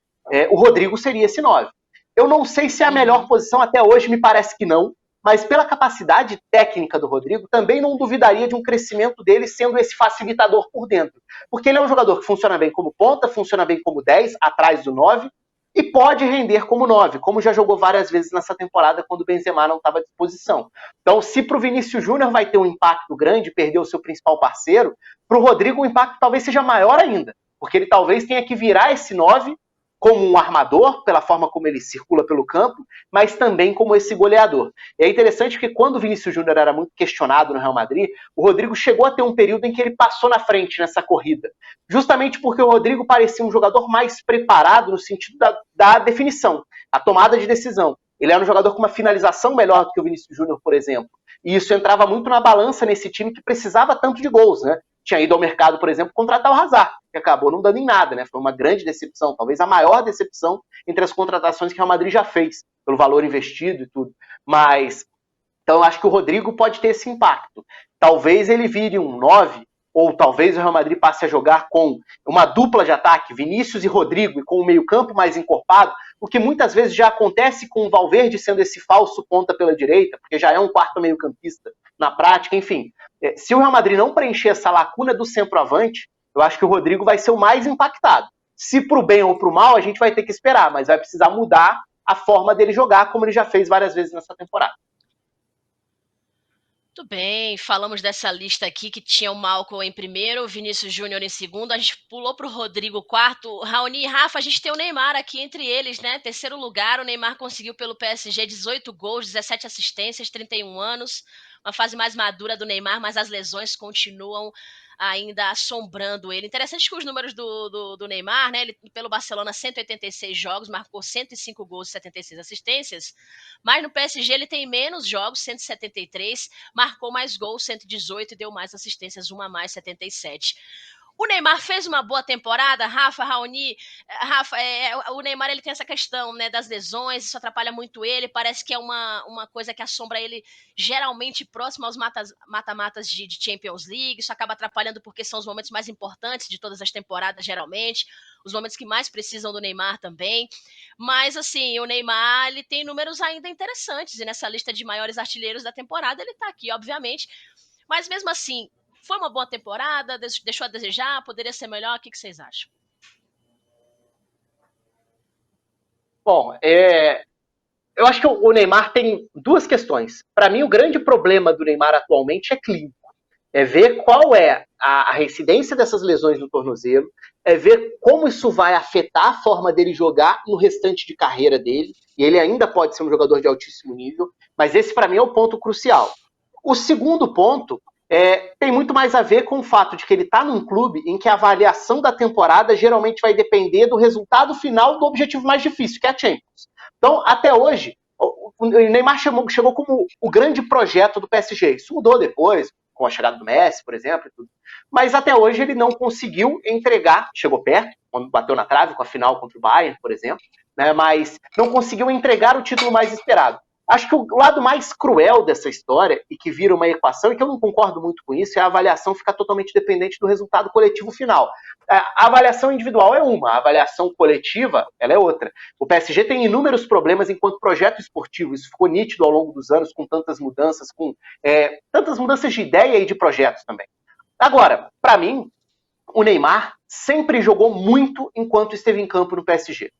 o Rodrigo seria esse 9. Eu não sei se é a melhor posição, até hoje me parece que não, mas pela capacidade técnica do Rodrigo, também não duvidaria de um crescimento dele sendo esse facilitador por dentro. Porque ele é um jogador que funciona bem como ponta, funciona bem como 10, atrás do 9, e pode render como 9, como já jogou várias vezes nessa temporada quando o Benzema não estava à disposição. Então, se para o Vinícius Júnior vai ter um impacto grande, perder o seu principal parceiro, para o Rodrigo o impacto talvez seja maior ainda, porque ele talvez tenha que virar esse 9 como um armador, pela forma como ele circula pelo campo, mas também como esse goleador. E é interessante que quando o Vinícius Júnior era muito questionado no Real Madrid, o Rodrigo chegou a ter um período em que ele passou na frente nessa corrida, justamente porque o Rodrigo parecia um jogador mais preparado no sentido da definição, a tomada de decisão. Ele era um jogador com uma finalização melhor do que o Vinícius Júnior, por exemplo. E isso entrava muito na balança nesse time que precisava tanto de gols, né? tinha ido ao mercado, por exemplo, contratar o Hazard, que acabou não dando em nada, né? Foi uma grande decepção, talvez a maior decepção entre as contratações que o Real Madrid já fez, pelo valor investido e tudo. Mas, então eu acho que o Rodrigo pode ter esse impacto. Talvez ele vire um 9, ou talvez o Real Madrid passe a jogar com uma dupla de ataque, Vinícius e Rodrigo, e com o meio-campo mais encorpado, o que muitas vezes já acontece com o Valverde sendo esse falso ponta pela direita, porque já é um quarto meio-campista na prática, enfim. Se o Real Madrid não preencher essa lacuna do centroavante, eu acho que o Rodrigo vai ser o mais impactado. Se pro bem ou pro mal, a gente vai ter que esperar, mas vai precisar mudar a forma dele jogar, como ele já fez várias vezes nessa temporada. Muito bem, falamos dessa lista aqui que tinha o Malcom em primeiro, o Vinícius Júnior em segundo, a gente pulou para o Rodrigo quarto, Raoni e Rafa, a gente tem o Neymar aqui entre eles, né? Terceiro lugar, o Neymar conseguiu pelo PSG 18 gols, 17 assistências, 31 anos, uma fase mais madura do Neymar, mas as lesões continuam ainda assombrando ele. Interessante que os números do Neymar, né? Ele, pelo Barcelona, 186 jogos, marcou 105 gols e 76 assistências, mas no PSG ele tem menos jogos, 173, marcou mais gols, 118 e deu mais assistências, uma a mais, 77. O Neymar fez uma boa temporada, Rafa, Raoni. Rafa, o Neymar ele tem essa questão, né, das lesões, isso atrapalha muito ele, parece que é uma coisa que assombra ele geralmente próximo aos mata-matas de Champions League, isso acaba atrapalhando porque são os momentos mais importantes de todas as temporadas, geralmente, os momentos que mais precisam do Neymar também, mas assim, o Neymar ele tem números ainda interessantes, e nessa lista de maiores artilheiros da temporada ele tá aqui, obviamente, mas mesmo assim, foi uma boa temporada, deixou a desejar, poderia ser melhor, o que vocês acham? Bom, eu acho que o Neymar tem duas questões. Para mim, o grande problema do Neymar atualmente é clínico. É ver qual é a reincidência dessas lesões no tornozelo, é ver como isso vai afetar a forma dele jogar no restante de carreira dele, e ele ainda pode ser um jogador de altíssimo nível, mas esse para mim é o ponto crucial. O segundo ponto tem muito mais a ver com o fato de que ele está num clube em que a avaliação da temporada geralmente vai depender do resultado final do objetivo mais difícil, que é a Champions. Então, até hoje, o Neymar chegou como o grande projeto do PSG. Isso mudou depois, com a chegada do Messi, por exemplo, e tudo. Mas até hoje ele não conseguiu entregar, chegou perto, quando bateu na trave com a final contra o Bayern, por exemplo, né, mas não conseguiu entregar o título mais esperado. Acho que o lado mais cruel dessa história, e que vira uma equação, e que eu não concordo muito com isso, é a avaliação ficar totalmente dependente do resultado coletivo final. A avaliação individual é uma, a avaliação coletiva ela é outra. O PSG tem inúmeros problemas enquanto projeto esportivo, isso ficou nítido ao longo dos anos, com tantas mudanças de ideia e de projetos também. Agora, para mim, o Neymar sempre jogou muito enquanto esteve em campo no PSG.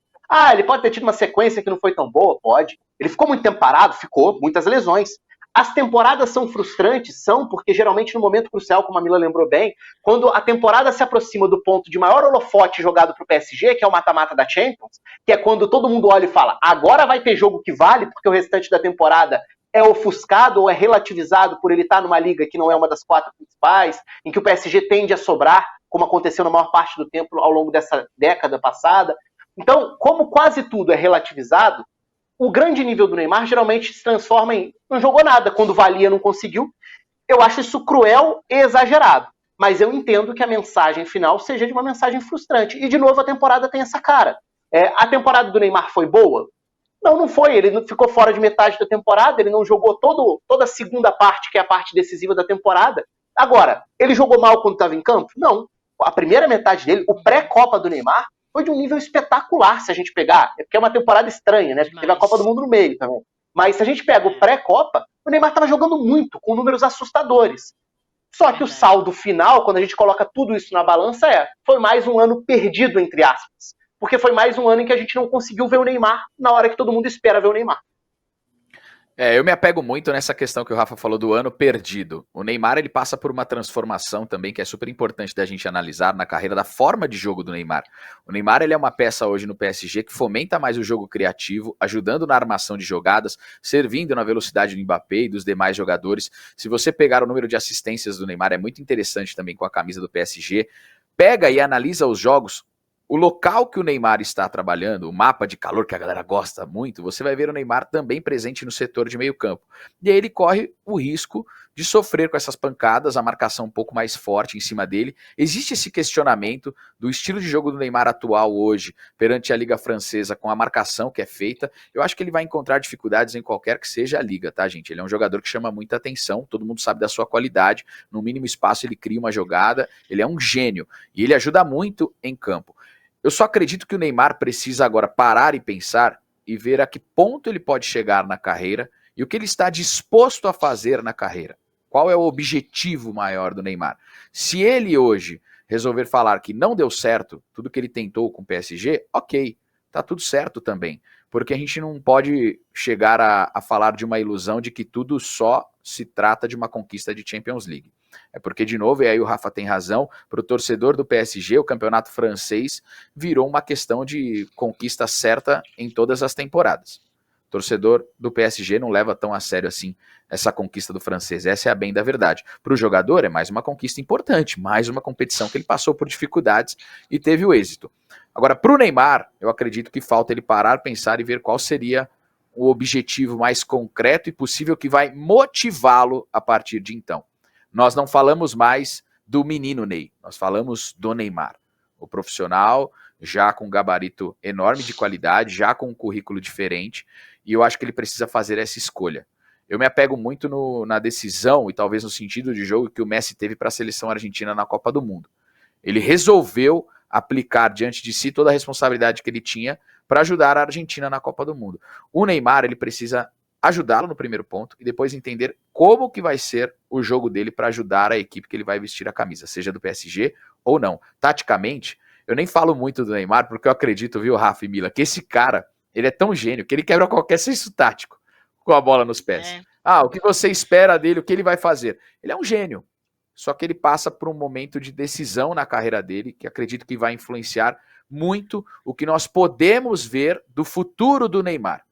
Ele pode ter tido uma sequência que não foi tão boa? Pode. Ele ficou muito tempo parado? Ficou. Muitas lesões. As temporadas são frustrantes? São, porque geralmente no momento crucial, como a Mila lembrou bem, quando a temporada se aproxima do ponto de maior holofote jogado para o PSG, que é o mata-mata da Champions, que é quando todo mundo olha e fala, agora vai ter jogo que vale, porque o restante da temporada é ofuscado ou é relativizado por ele estar numa liga que não é uma das 4 principais, em que o PSG tende a sobrar, como aconteceu na maior parte do tempo ao longo dessa década passada. Então, como quase tudo é relativizado, o grande nível do Neymar geralmente se transforma em não jogou nada, quando valia não conseguiu. Eu acho isso cruel e exagerado, mas eu entendo que a mensagem final seja de uma mensagem frustrante. E, de novo, a temporada tem essa cara. A temporada do Neymar foi boa? Não foi. Ele ficou fora de metade da temporada, ele não jogou toda a segunda parte, que é a parte decisiva da temporada. Agora, ele jogou mal quando estava em campo? Não. A primeira metade dele, o pré-Copa do Neymar, foi de um nível espetacular, se a gente pegar. É porque é uma temporada estranha, né? Porque teve a Copa do Mundo no meio também. Mas se a gente pega o pré-Copa, o Neymar estava jogando muito, com números assustadores. Só que o saldo final, quando a gente coloca tudo isso na balança, foi mais um ano perdido, entre aspas. Porque foi mais um ano em que a gente não conseguiu ver o Neymar na hora que todo mundo espera ver o Neymar. Eu me apego muito nessa questão que o Rafa falou do ano perdido. O Neymar ele passa por uma transformação também que é super importante da gente analisar na carreira da forma de jogo do Neymar. O Neymar ele é uma peça hoje no PSG que fomenta mais o jogo criativo, ajudando na armação de jogadas, servindo na velocidade do Mbappé e dos demais jogadores. Se você pegar o número de assistências do Neymar, é muito interessante também com a camisa do PSG. Pega e analisa os jogos. O local que o Neymar está trabalhando, o mapa de calor que a galera gosta muito, você vai ver o Neymar também presente no setor de meio campo. E aí ele corre o risco de sofrer com essas pancadas, a marcação um pouco mais forte em cima dele. Existe esse questionamento do estilo de jogo do Neymar atual hoje, perante a Liga Francesa, com a marcação que é feita. Eu acho que ele vai encontrar dificuldades em qualquer que seja a liga, tá, gente? Ele é um jogador que chama muita atenção, todo mundo sabe da sua qualidade, no mínimo espaço ele cria uma jogada, ele é um gênio, e ele ajuda muito em campo. Eu só acredito que o Neymar precisa agora parar e pensar e ver a que ponto ele pode chegar na carreira e o que ele está disposto a fazer na carreira. Qual é o objetivo maior do Neymar? Se ele hoje resolver falar que não deu certo tudo que ele tentou com o PSG, ok, tá tudo certo também. Porque a gente não pode chegar a falar de uma ilusão de que tudo só se trata de uma conquista de Champions League. É porque, de novo, e aí o Rafa tem razão, para o torcedor do PSG, o campeonato francês virou uma questão de conquista certa em todas as temporadas. O torcedor do PSG não leva tão a sério assim essa conquista do francês, essa é a bem da verdade. Para o jogador é mais uma conquista importante, mais uma competição que ele passou por dificuldades e teve o êxito. Agora, para o Neymar, eu acredito que falta ele parar, pensar e ver qual seria o objetivo mais concreto e possível que vai motivá-lo a partir de então. Nós não falamos mais do menino Ney, nós falamos do Neymar, o profissional já com um gabarito enorme de qualidade, já com um currículo diferente, e eu acho que ele precisa fazer essa escolha. Eu me apego muito na decisão e talvez no sentido de jogo que o Messi teve para a seleção argentina na Copa do Mundo. Ele resolveu aplicar diante de si toda a responsabilidade que ele tinha para ajudar a Argentina na Copa do Mundo. O Neymar, ele precisa ajudá-lo no primeiro ponto e depois entender como que vai ser o jogo dele para ajudar a equipe que ele vai vestir a camisa, seja do PSG ou não. Taticamente, eu nem falo muito do Neymar porque eu acredito, viu, Rafa e Mila, que esse cara, ele é tão gênio que ele quebra qualquer senso tático com a bola nos pés. O que você espera dele, o que ele vai fazer? Ele é um gênio, só que ele passa por um momento de decisão na carreira dele que acredito que vai influenciar muito o que nós podemos ver do futuro do Neymar.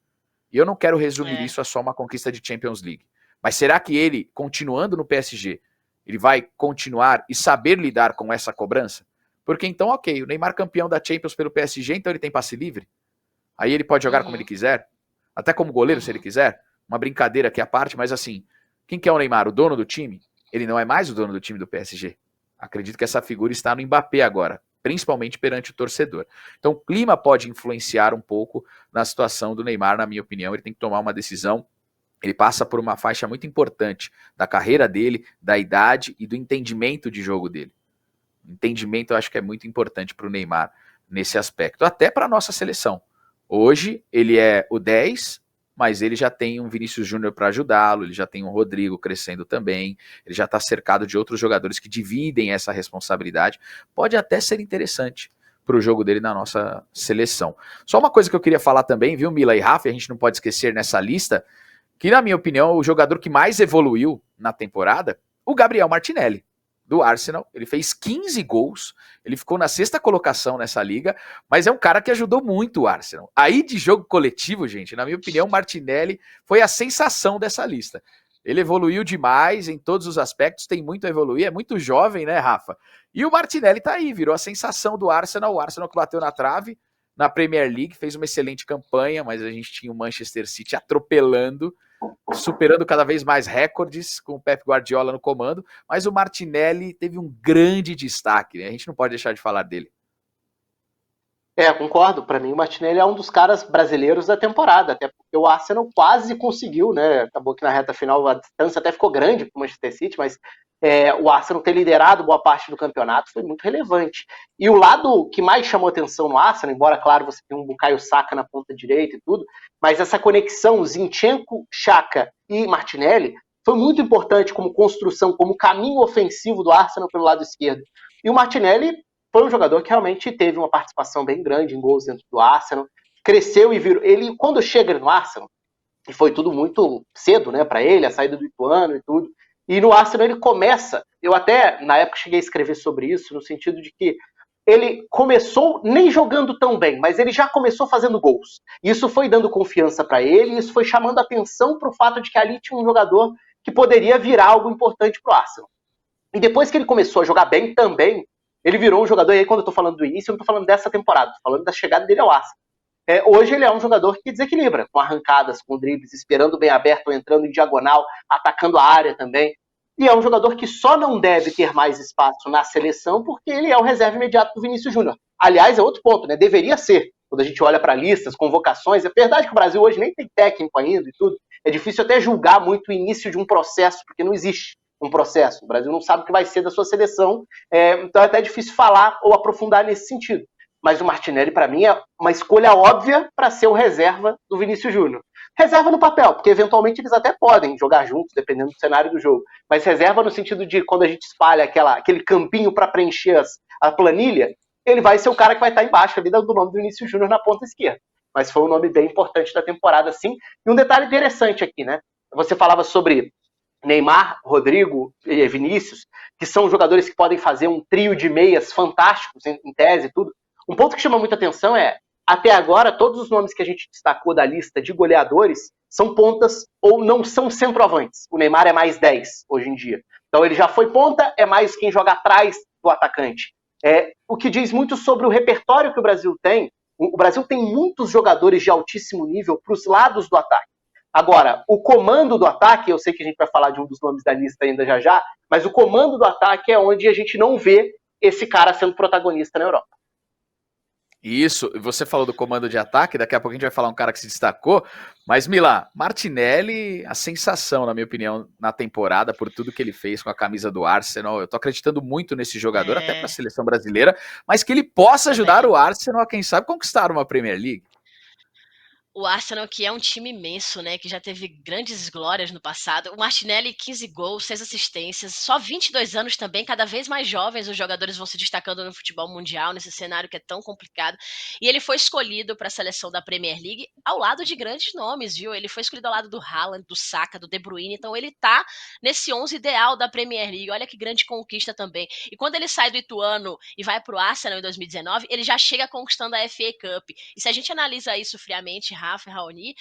E eu não quero resumir isso a só uma conquista de Champions League. Mas será que ele, continuando no PSG, ele vai continuar e saber lidar com essa cobrança? Porque então, ok, o Neymar campeão da Champions pelo PSG, então ele tem passe livre? Aí ele pode jogar como ele quiser? Até como goleiro, se ele quiser? Uma brincadeira aqui à parte, mas assim, quem que é o Neymar? O dono do time? Ele não é mais o dono do time do PSG. Acredito que essa figura está no Mbappé agora, principalmente perante o torcedor. Então o clima pode influenciar um pouco na situação do Neymar, na minha opinião. Ele tem que tomar uma decisão. Ele passa por uma faixa muito importante da carreira dele, da idade e do entendimento de jogo dele. O entendimento eu acho que é muito importante para o Neymar nesse aspecto, até para a nossa seleção. Hoje ele é o 10, mas ele já tem um Vinícius Júnior para ajudá-lo, ele já tem um Rodrigo crescendo também, ele já está cercado de outros jogadores que dividem essa responsabilidade. Pode até ser interessante para o jogo dele na nossa seleção. Só uma coisa que eu queria falar também, viu, Mila e Rafa, a gente não pode esquecer nessa lista, que na minha opinião, o jogador que mais evoluiu na temporada, o Gabriel Martinelli, do Arsenal. Ele fez 15 gols, ele ficou na 6ª colocação nessa liga, mas é um cara que ajudou muito o Arsenal. Aí de jogo coletivo, gente, na minha opinião, o Martinelli foi a sensação dessa lista. Ele evoluiu demais em todos os aspectos, tem muito a evoluir, é muito jovem, né, Rafa? E o Martinelli tá aí, virou a sensação do Arsenal, o Arsenal que bateu na trave na Premier League, fez uma excelente campanha, mas a gente tinha o Manchester City atropelando, superando cada vez mais recordes com o Pep Guardiola no comando, mas o Martinelli teve um grande destaque, né? A gente não pode deixar de falar dele. Concordo. Para mim, o Martinelli é um dos caras brasileiros da temporada, até porque o Arsenal quase conseguiu, né? Acabou que na reta final a distância até ficou grande para o Manchester City, mas o Arsenal ter liderado boa parte do campeonato foi muito relevante. E o lado que mais chamou atenção no Arsenal, embora, claro, você tenha um Bukayo Saka na ponta direita e tudo, mas essa conexão Zinchenko, Xhaka e Martinelli foi muito importante como construção, como caminho ofensivo do Arsenal pelo lado esquerdo. E o Martinelli foi um jogador que realmente teve uma participação bem grande em gols dentro do Arsenal, cresceu e virou. Ele, quando chega no Arsenal, e foi tudo muito cedo, né, para ele, a saída do Ituano e tudo, e no Arsenal ele começa, eu até na época cheguei a escrever sobre isso, no sentido de que ele começou nem jogando tão bem, mas ele já começou fazendo gols. Isso foi dando confiança para ele, isso foi chamando atenção para o fato de que ali tinha um jogador que poderia virar algo importante para o Arsenal. E depois que ele começou a jogar bem também, ele virou um jogador, e aí quando eu tô falando do início, eu não tô falando dessa temporada, tô falando da chegada dele ao Arsenal. Hoje ele é um jogador que desequilibra, com arrancadas, com dribles, esperando bem aberto, entrando em diagonal, atacando a área também. E é um jogador que só não deve ter mais espaço na seleção porque ele é o reserva imediato do Vinícius Júnior. Aliás, é outro ponto, né? Deveria ser. Quando a gente olha para listas, convocações, é verdade que o Brasil hoje nem tem técnico ainda e tudo. É difícil até julgar muito o início de um processo, porque não existe um processo. O Brasil não sabe o que vai ser da sua seleção, então é até difícil falar ou aprofundar nesse sentido. Mas o Martinelli, para mim, é uma escolha óbvia para ser o reserva do Vinícius Júnior. Reserva no papel, porque eventualmente eles até podem jogar juntos, dependendo do cenário do jogo. Mas reserva no sentido de quando a gente espalha aquele campinho para preencher a planilha, ele vai ser o cara que vai estar embaixo ali do nome do Vinícius Júnior na ponta esquerda. Mas foi um nome bem importante da temporada, sim. E um detalhe interessante aqui, né? Você falava sobre Neymar, Rodrigo e Vinícius, que são jogadores que podem fazer um trio de meias fantásticos, em tese e tudo. Um ponto que chama muita atenção é, até agora, todos os nomes que a gente destacou da lista de goleadores são pontas ou não são centroavantes. O Neymar é mais 10 hoje em dia. Então ele já foi ponta, é mais quem joga atrás do atacante. O que diz muito sobre o repertório que o Brasil tem. O Brasil tem muitos jogadores de altíssimo nível para os lados do ataque. Agora, o comando do ataque, eu sei que a gente vai falar de um dos nomes da lista ainda já, mas o comando do ataque é onde a gente não vê esse cara sendo protagonista na Europa. Isso, você falou do comando de ataque, daqui a pouco a gente vai falar um cara que se destacou, mas Milá, Martinelli, a sensação, na minha opinião, na temporada, por tudo que ele fez com a camisa do Arsenal, eu tô acreditando muito nesse jogador, até para a seleção brasileira, mas que ele possa ajudar o Arsenal a, quem sabe, conquistar uma Premier League. O Arsenal, que é um time imenso, né, que já teve grandes glórias no passado. O Martinelli, 15 gols, 6 assistências, só 22 anos também, cada vez mais jovens os jogadores vão se destacando no futebol mundial, nesse cenário que é tão complicado. E ele foi escolhido para a seleção da Premier League ao lado de grandes nomes, viu? Ele foi escolhido ao lado do Haaland, do Saka, do De Bruyne, então ele tá nesse 11 ideal da Premier League. Olha que grande conquista também. E quando ele sai do Ituano e vai pro Arsenal em 2019, ele já chega conquistando a FA Cup. E se a gente analisa isso friamente, Rafa e Raoni,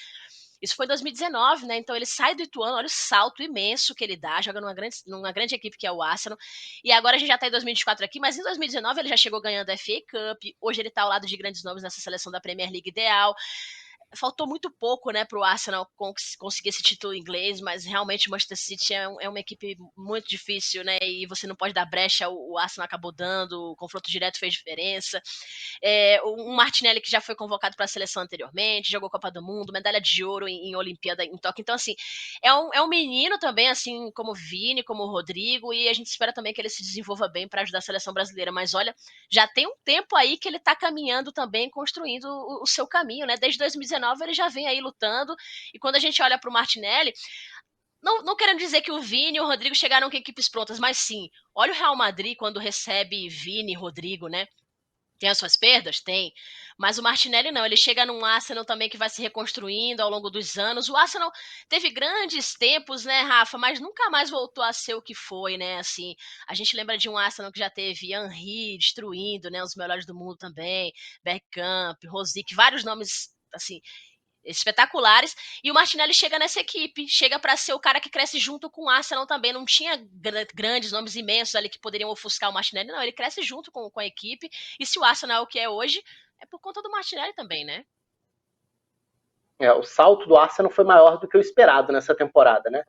isso foi em 2019, né? Então ele sai do Ituano, olha o salto imenso que ele dá, joga numa grande equipe que é o Arsenal. E agora a gente já tá em 2024 aqui, mas em 2019 ele já chegou ganhando a FA Cup. Hoje ele tá ao lado de grandes nomes nessa seleção da Premier League ideal. Faltou muito pouco, né, pro Arsenal conseguir esse título inglês, mas realmente o Manchester City é uma equipe muito difícil, né, e você não pode dar brecha, o Arsenal acabou dando, o confronto direto fez diferença. O Martinelli, que já foi convocado para a seleção anteriormente, jogou Copa do Mundo, medalha de ouro em Olimpíada em Tóquio, então assim, é um menino também, assim como o Vini, como o Rodrigo, e a gente espera também que ele se desenvolva bem para ajudar a seleção brasileira, mas olha, já tem um tempo aí que ele tá caminhando também, construindo o seu caminho, né, desde 2019 ele já vem aí lutando, e quando a gente olha para o Martinelli, não querendo dizer que o Vini e o Rodrigo chegaram com equipes prontas, mas sim, olha o Real Madrid quando recebe Vini e Rodrigo, né? Tem as suas perdas? Tem. Mas o Martinelli não, ele chega num Arsenal também que vai se reconstruindo ao longo dos anos. O Arsenal teve grandes tempos, né, Rafa, mas nunca mais voltou a ser o que foi, né, assim. A gente lembra de um Arsenal que já teve Henry destruindo, né, os melhores do mundo também, Bergkamp, Rosick, vários nomes, assim, espetaculares, e o Martinelli chega nessa equipe, chega para ser o cara que cresce junto com o Arsenal também, não tinha grandes nomes imensos ali que poderiam ofuscar o Martinelli, não, ele cresce junto com a equipe, e se o Arsenal é o que é hoje, é por conta do Martinelli também, né? O salto do Arsenal foi maior do que o esperado nessa temporada, né?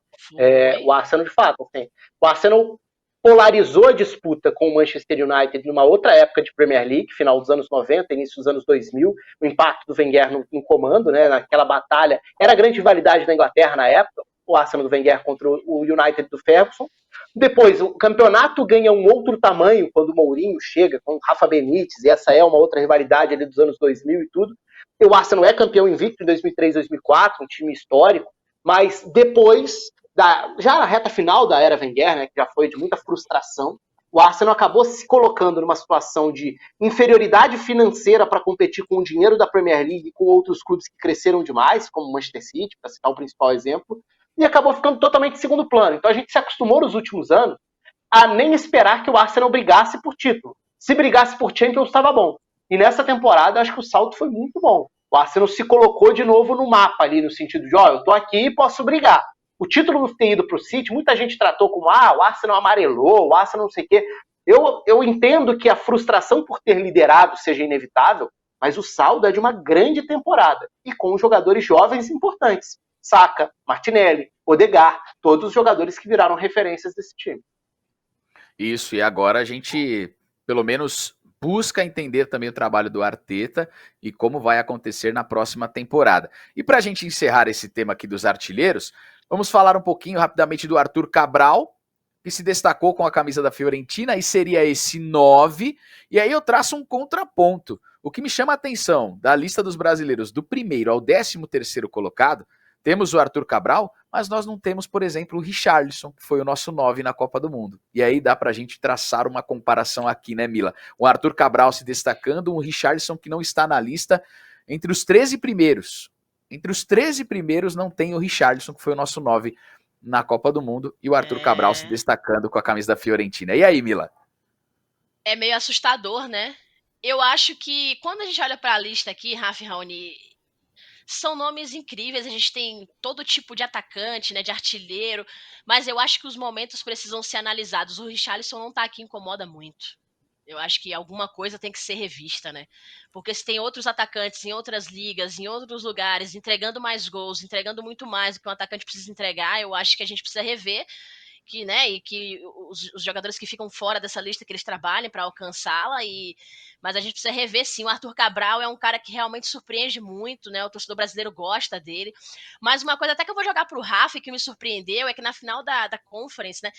O Arsenal, de fato, assim, o Arsenal polarizou a disputa com o Manchester United numa outra época de Premier League, final dos anos 90, início dos anos 2000, o impacto do Wenger no comando, né, naquela batalha, era a grande rivalidade da Inglaterra na época, o Arsenal do Wenger contra o United do Ferguson. Depois, o campeonato ganha um outro tamanho quando o Mourinho chega, com o Rafa Benítez, e essa é uma outra rivalidade ali dos anos 2000 e tudo. E o Arsenal é campeão invicto em 2003, 2004, um time histórico, mas depois, já na reta final da era Wenger, né, que já foi de muita frustração, o Arsenal acabou se colocando numa situação de inferioridade financeira para competir com o dinheiro da Premier League e com outros clubes que cresceram demais, como o Manchester City, para citar o principal exemplo, e acabou ficando totalmente em segundo plano. Então a gente se acostumou nos últimos anos a nem esperar que o Arsenal brigasse por título. Se brigasse por Champions, estava bom. E nessa temporada, acho que o salto foi muito bom. O Arsenal se colocou de novo no mapa ali, no sentido de, eu tô aqui e posso brigar. O título ter ido pro City, muita gente tratou como, o Arsenal amarelou, o Arsenal não sei o quê. Eu entendo que a frustração por ter liderado seja inevitável, mas o saldo é de uma grande temporada, e com jogadores jovens importantes. Saka, Martinelli, Odegaard, todos os jogadores que viraram referências desse time. Isso, e agora a gente, pelo menos, busca entender também o trabalho do Arteta e como vai acontecer na próxima temporada. E para a gente encerrar esse tema aqui dos artilheiros, vamos falar um pouquinho rapidamente do Arthur Cabral, que se destacou com a camisa da Fiorentina e seria esse 9, e aí eu traço um contraponto. O que me chama a atenção da lista dos brasileiros do primeiro ao 13º colocado, temos o Arthur Cabral, mas nós não temos, por exemplo, o Richarlison, que foi o nosso 9 na Copa do Mundo. E aí dá pra gente traçar uma comparação aqui, né, Mila? O Arthur Cabral se destacando, um Richarlison que não está na lista entre os 13 primeiros. Entre os 13 primeiros não tem o Richarlison, que foi o nosso 9 na Copa do Mundo, e o Arthur Cabral se destacando com a camisa da Fiorentina. E aí, Mila? É meio assustador, né? Eu acho que quando a gente olha pra lista aqui, Rafa e Raoni, são nomes incríveis, a gente tem todo tipo de atacante, né, de artilheiro, mas eu acho que os momentos precisam ser analisados. O Richarlison não tá aqui, incomoda muito. Eu acho que alguma coisa tem que ser revista, né? Porque se tem outros atacantes em outras ligas, em outros lugares, entregando mais gols, entregando muito mais do que um atacante precisa entregar, eu acho que a gente precisa rever que, né, e que os jogadores que ficam fora dessa lista, que eles trabalhem para alcançá-la, mas a gente precisa rever sim. O Arthur Cabral é um cara que realmente surpreende muito, né? O torcedor brasileiro gosta dele. Mas uma coisa até que eu vou jogar pro Rafa, que me surpreendeu, é que na final da Conference, né?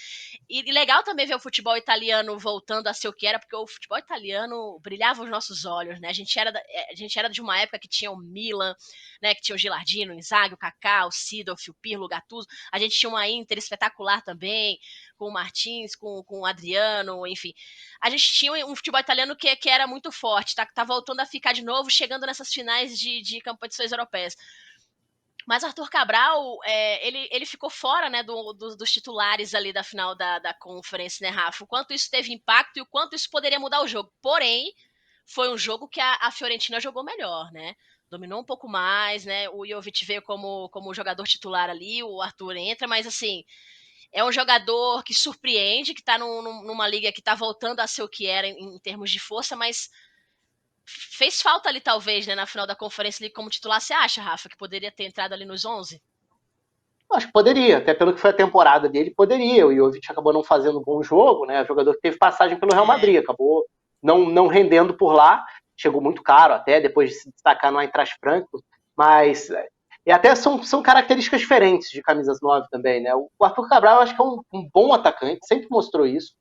E legal também ver o futebol italiano voltando a ser o que era, porque o futebol italiano brilhava aos nossos olhos, né? A gente era de uma época que tinha o Milan, né? Que tinha o Gilardino, o Inzaghi, o Kaká, o Seedorf, o Pirlo, o Gattuso. A gente tinha uma Inter espetacular também, com o Martins, com o Adriano, enfim. A gente tinha um futebol italiano que era muito forte, tá voltando a ficar de novo, chegando nessas finais de competições europeias. Mas Arthur Cabral, ele ficou fora, né, dos titulares ali da final da Conference, né, Rafa? O quanto isso teve impacto e o quanto isso poderia mudar o jogo. Porém, foi um jogo que a Fiorentina jogou melhor, né? Dominou um pouco mais, né? O Jovic veio como jogador titular ali, o Arthur entra, mas assim, é um jogador que surpreende, que tá numa liga que tá voltando a ser o que era em termos de força, mas fez falta ali, talvez, né, na final da Conferência League como titular. Você acha, Rafa, que poderia ter entrado ali nos 11? Acho que poderia, até pelo que foi a temporada dele, poderia. O Jovic acabou não fazendo um bom jogo, né? O jogador que teve passagem pelo Real Madrid, acabou não rendendo por lá, chegou muito caro até, depois de se destacar no Eintracht Frankfurt, mas e até são características diferentes de camisas 9 também, né? O Arthur Cabral, eu acho que é um bom atacante, sempre mostrou isso,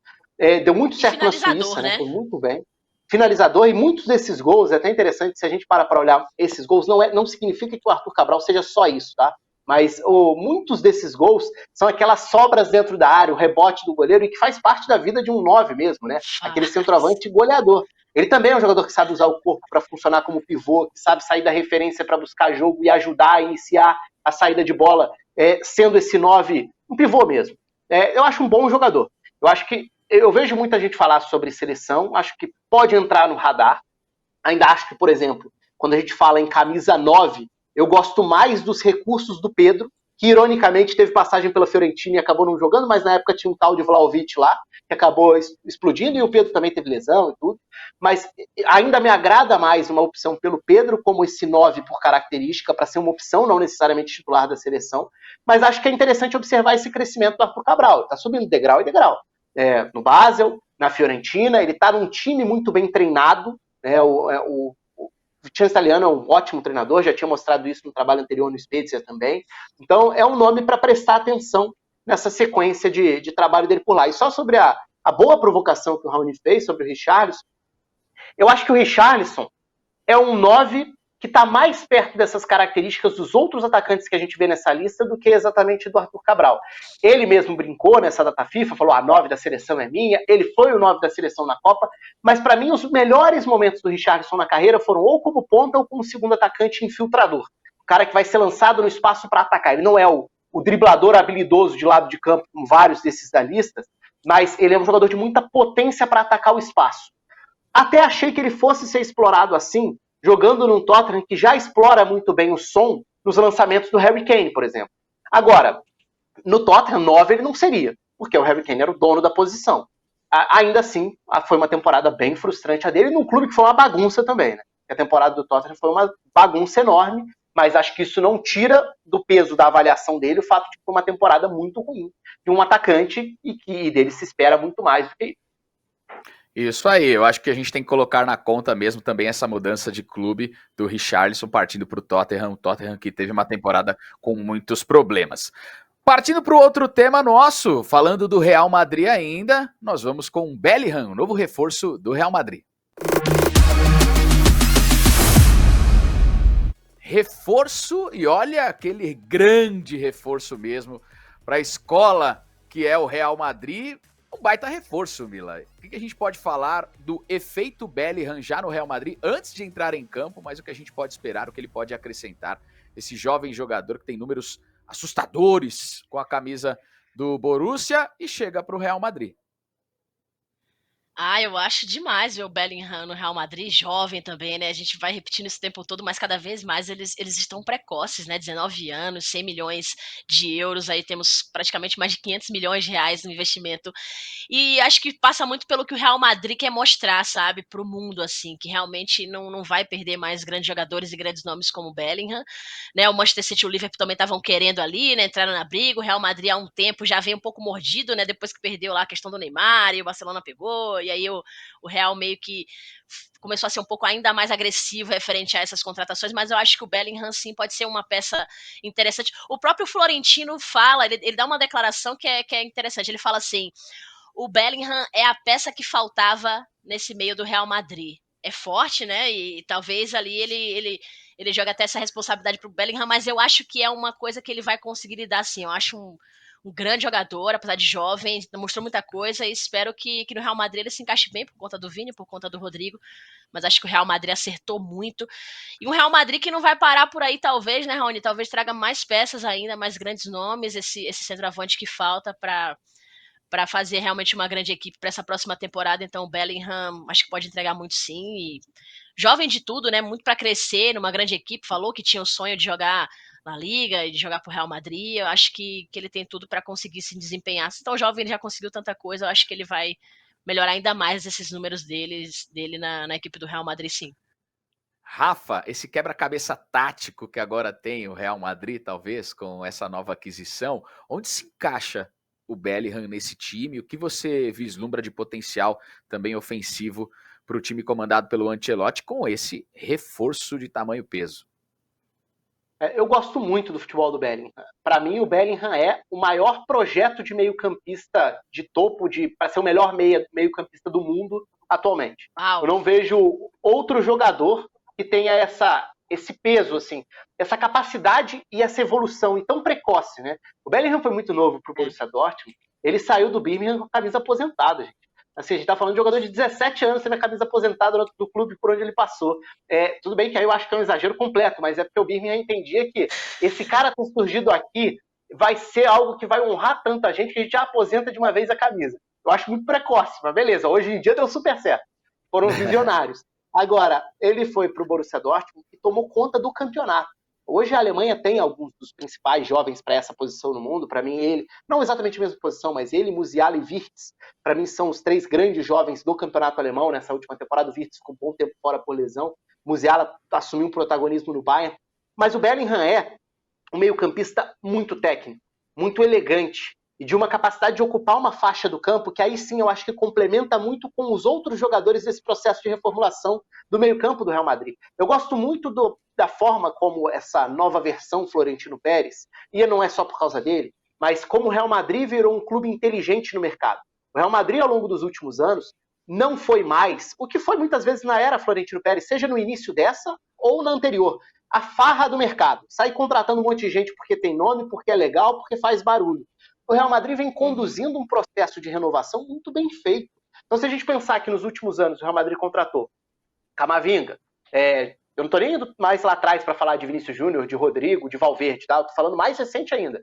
deu muito certo na Suíça, né? Foi muito bem. Finalizador, e muitos desses gols, é até interessante, se a gente para olhar esses gols, não significa que o Arthur Cabral seja só isso, tá? Mas muitos desses gols são aquelas sobras dentro da área, o rebote do goleiro, e que faz parte da vida de um 9 mesmo, né? Aquele centroavante goleador. Ele também é um jogador que sabe usar o corpo para funcionar como pivô, que sabe sair da referência para buscar jogo e ajudar a iniciar a saída de bola, sendo esse 9 um pivô mesmo. Eu acho um bom jogador. Eu vejo muita gente falar sobre seleção, acho que pode entrar no radar. Ainda acho que, por exemplo, quando a gente fala em camisa 9, eu gosto mais dos recursos do Pedro, que ironicamente teve passagem pela Fiorentina e acabou não jogando, mas na época tinha um tal de Vlahovic lá, que acabou explodindo, e o Pedro também teve lesão e tudo. Mas ainda me agrada mais uma opção pelo Pedro, como esse 9 por característica, para ser uma opção, não necessariamente titular da seleção. Mas acho que é interessante observar esse crescimento do Arthur Cabral. Está subindo degrau e degrau. No Basel, na Fiorentina, ele está num time muito bem treinado, né? O Vincenzo Italiano é um ótimo treinador, já tinha mostrado isso no trabalho anterior no Spezia também. Então é um nome para prestar atenção nessa sequência de trabalho dele por lá. E só sobre a boa provocação que o Raoni fez sobre o Richarlison, eu acho que o Richarlison é um 9 que está mais perto dessas características dos outros atacantes que a gente vê nessa lista do que exatamente do Arthur Cabral. Ele mesmo brincou nessa data FIFA, falou, a 9 da seleção é minha, ele foi o 9 da seleção na Copa, mas para mim os melhores momentos do Richarlison na carreira foram ou como ponta ou como segundo atacante infiltrador. O cara que vai ser lançado no espaço para atacar. Ele não é o driblador habilidoso de lado de campo, com vários desses da lista, mas ele é um jogador de muita potência para atacar o espaço. Até achei que ele fosse ser explorado assim, jogando num Tottenham que já explora muito bem o som nos lançamentos do Harry Kane, por exemplo. Agora, no Tottenham 9 ele não seria, porque o Harry Kane era o dono da posição. Ainda assim, foi uma temporada bem frustrante a dele, num clube que foi uma bagunça também, né? que a temporada do Tottenham foi uma bagunça enorme, mas acho que isso não tira do peso da avaliação dele o fato de que foi uma temporada muito ruim de um atacante e que dele se espera muito mais do que isso. Isso aí, eu acho que a gente tem que colocar na conta mesmo também essa mudança de clube do Richarlison partindo para o Tottenham que teve uma temporada com muitos problemas. Partindo para o outro tema nosso, falando do Real Madrid ainda, nós vamos com o Bellingham, novo reforço do Real Madrid. Reforço, e olha aquele grande reforço mesmo para a escola que é o Real Madrid. Um baita reforço, Mila. O que a gente pode falar do efeito Bellingham já no Real Madrid antes de entrar em campo, mas o que a gente pode esperar, o que ele pode acrescentar, esse jovem jogador que tem números assustadores com a camisa do Borussia e chega para o Real Madrid. Eu acho demais ver o Bellingham no Real Madrid, jovem também, né? A gente vai repetindo esse tempo todo, mas cada vez mais eles estão precoces, né? 19 anos, 100 milhões de euros, aí temos praticamente mais de 500 milhões de reais no investimento. E acho que passa muito pelo que o Real Madrid quer mostrar, sabe, pro mundo, assim, que realmente não vai perder mais grandes jogadores e grandes nomes como o Bellingham, né? O Manchester City e o Liverpool também estavam querendo ali, né? Entraram na briga, o Real Madrid há um tempo já veio um pouco mordido, né? Depois que perdeu lá a questão do Neymar e o Barcelona pegou, e aí o Real meio que começou a ser um pouco ainda mais agressivo referente a essas contratações, mas eu acho que o Bellingham sim pode ser uma peça interessante. O próprio Florentino fala, ele dá uma declaração que é interessante, ele fala assim: o Bellingham é a peça que faltava nesse meio do Real Madrid. É forte, né? E talvez ali ele joga até essa responsabilidade pro Bellingham, mas eu acho que é uma coisa que ele vai conseguir lidar sim. Eu acho um grande jogador, apesar de jovem, mostrou muita coisa e espero que no Real Madrid ele se encaixe bem por conta do Vini, por conta do Rodrigo, mas acho que o Real Madrid acertou muito. E um Real Madrid que não vai parar por aí talvez, né, Raoni? Talvez traga mais peças ainda, mais grandes nomes, esse centroavante que falta para fazer realmente uma grande equipe para essa próxima temporada. Então o Bellingham acho que pode entregar muito sim, e jovem de tudo, né, muito para crescer numa grande equipe, falou que tinha o sonho de jogar na Liga e de jogar pro Real Madrid. Eu acho que ele tem tudo para conseguir se desempenhar. Se tão jovem ele já conseguiu tanta coisa, eu acho que ele vai melhorar ainda mais esses números dele na equipe do Real Madrid, sim. Rafa, esse quebra-cabeça tático que agora tem o Real Madrid, talvez, com essa nova aquisição, onde se encaixa o Bellingham nesse time? O que você vislumbra de potencial também ofensivo para o time comandado pelo Ancelotti com esse reforço de tamanho peso? Eu gosto muito do futebol do Bellingham. Para mim, o Bellingham é o maior projeto de meio-campista de topo, para ser o melhor meio-campista do mundo atualmente. Uau. Eu não vejo outro jogador que tenha esse peso, assim, essa capacidade e essa evolução e tão precoce, né? O Bellingham foi muito novo para o Borussia Dortmund. Ele saiu do Birmingham com a camisa aposentada, gente. Assim, a gente está falando de um jogador de 17 anos tendo a camisa aposentada do clube por onde ele passou. Tudo bem que aí eu acho que é um exagero completo, mas é porque o Birmingham entendia que esse cara ter surgido aqui vai ser algo que vai honrar tanta gente que a gente já aposenta de uma vez a camisa. Eu acho muito precoce, mas beleza, hoje em dia deu super certo. Foram visionários. Agora, ele foi para o Borussia Dortmund e tomou conta do campeonato. Hoje a Alemanha tem alguns dos principais jovens para essa posição no mundo. Para mim, ele, não exatamente a mesma posição, mas ele, Musiala e Wirtz, para mim são os três grandes jovens do campeonato alemão nessa última temporada. O Wirtz ficou um bom tempo fora por lesão. Musiala assumiu um protagonismo no Bayern. Mas o Bellingham é um meio-campista muito técnico, muito elegante e de uma capacidade de ocupar uma faixa do campo que aí sim eu acho que complementa muito com os outros jogadores desse processo de reformulação do meio-campo do Real Madrid. Eu gosto muito da forma como essa nova versão Florentino Pérez, e não é só por causa dele, mas como o Real Madrid virou um clube inteligente no mercado. O Real Madrid, ao longo dos últimos anos, não foi mais o que foi muitas vezes na era Florentino Pérez, seja no início dessa ou na anterior. A farra do mercado. Sai contratando um monte de gente porque tem nome, porque é legal, porque faz barulho. O Real Madrid vem conduzindo um processo de renovação muito bem feito. Então, se a gente pensar que nos últimos anos o Real Madrid contratou Camavinga, eu não estou nem indo mais lá atrás para falar de Vinícius Júnior, de Rodrigo, de Valverde, tá? Eu estou falando mais recente ainda.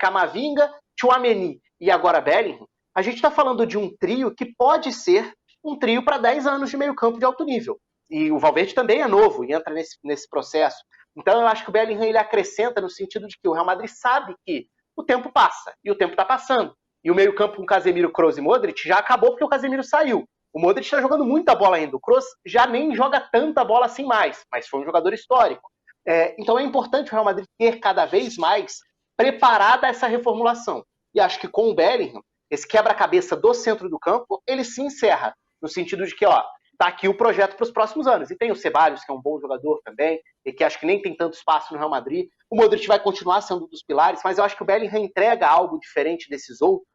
Camavinga, Tchouaméni e agora Bellingham. A gente está falando de um trio que pode ser um trio para 10 anos de meio campo de alto nível. E o Valverde também é novo e entra nesse processo. Então eu acho que o Bellingham ele acrescenta no sentido de que o Real Madrid sabe que o tempo passa, e o tempo está passando. E o meio-campo com Casemiro, Kroos e Modric já acabou porque o Casemiro saiu. O Modric está jogando muita bola ainda. O Kroos já nem joga tanta bola assim mais, mas foi um jogador histórico. Então é importante o Real Madrid ter cada vez mais preparada essa reformulação. E acho que com o Bellingham, esse quebra-cabeça do centro do campo, ele se encerra. No sentido de que, tá aqui o projeto para os próximos anos. E tem o Ceballos, que é um bom jogador também, e que acho que nem tem tanto espaço no Real Madrid. O Modric vai continuar sendo um dos pilares, mas eu acho que o Bellingham entrega algo diferente desses outros,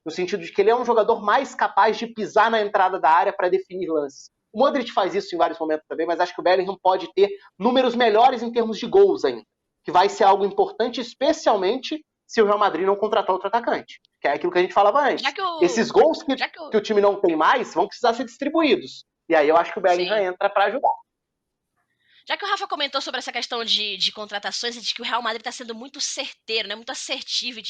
no sentido de que ele é um jogador mais capaz de pisar na entrada da área para definir lances. O Modric faz isso em vários momentos também, mas acho que o Bellingham pode ter números melhores em termos de gols ainda, que vai ser algo importante, especialmente se o Real Madrid não contratar outro atacante, que é aquilo que a gente falava antes. Esses gols que o time não tem mais vão precisar ser distribuídos. E aí eu acho que o Bellingham entra para ajudar. Já que o Rafa comentou sobre essa questão de contratações e de que o Real Madrid está sendo muito certeiro, né, muito assertivo e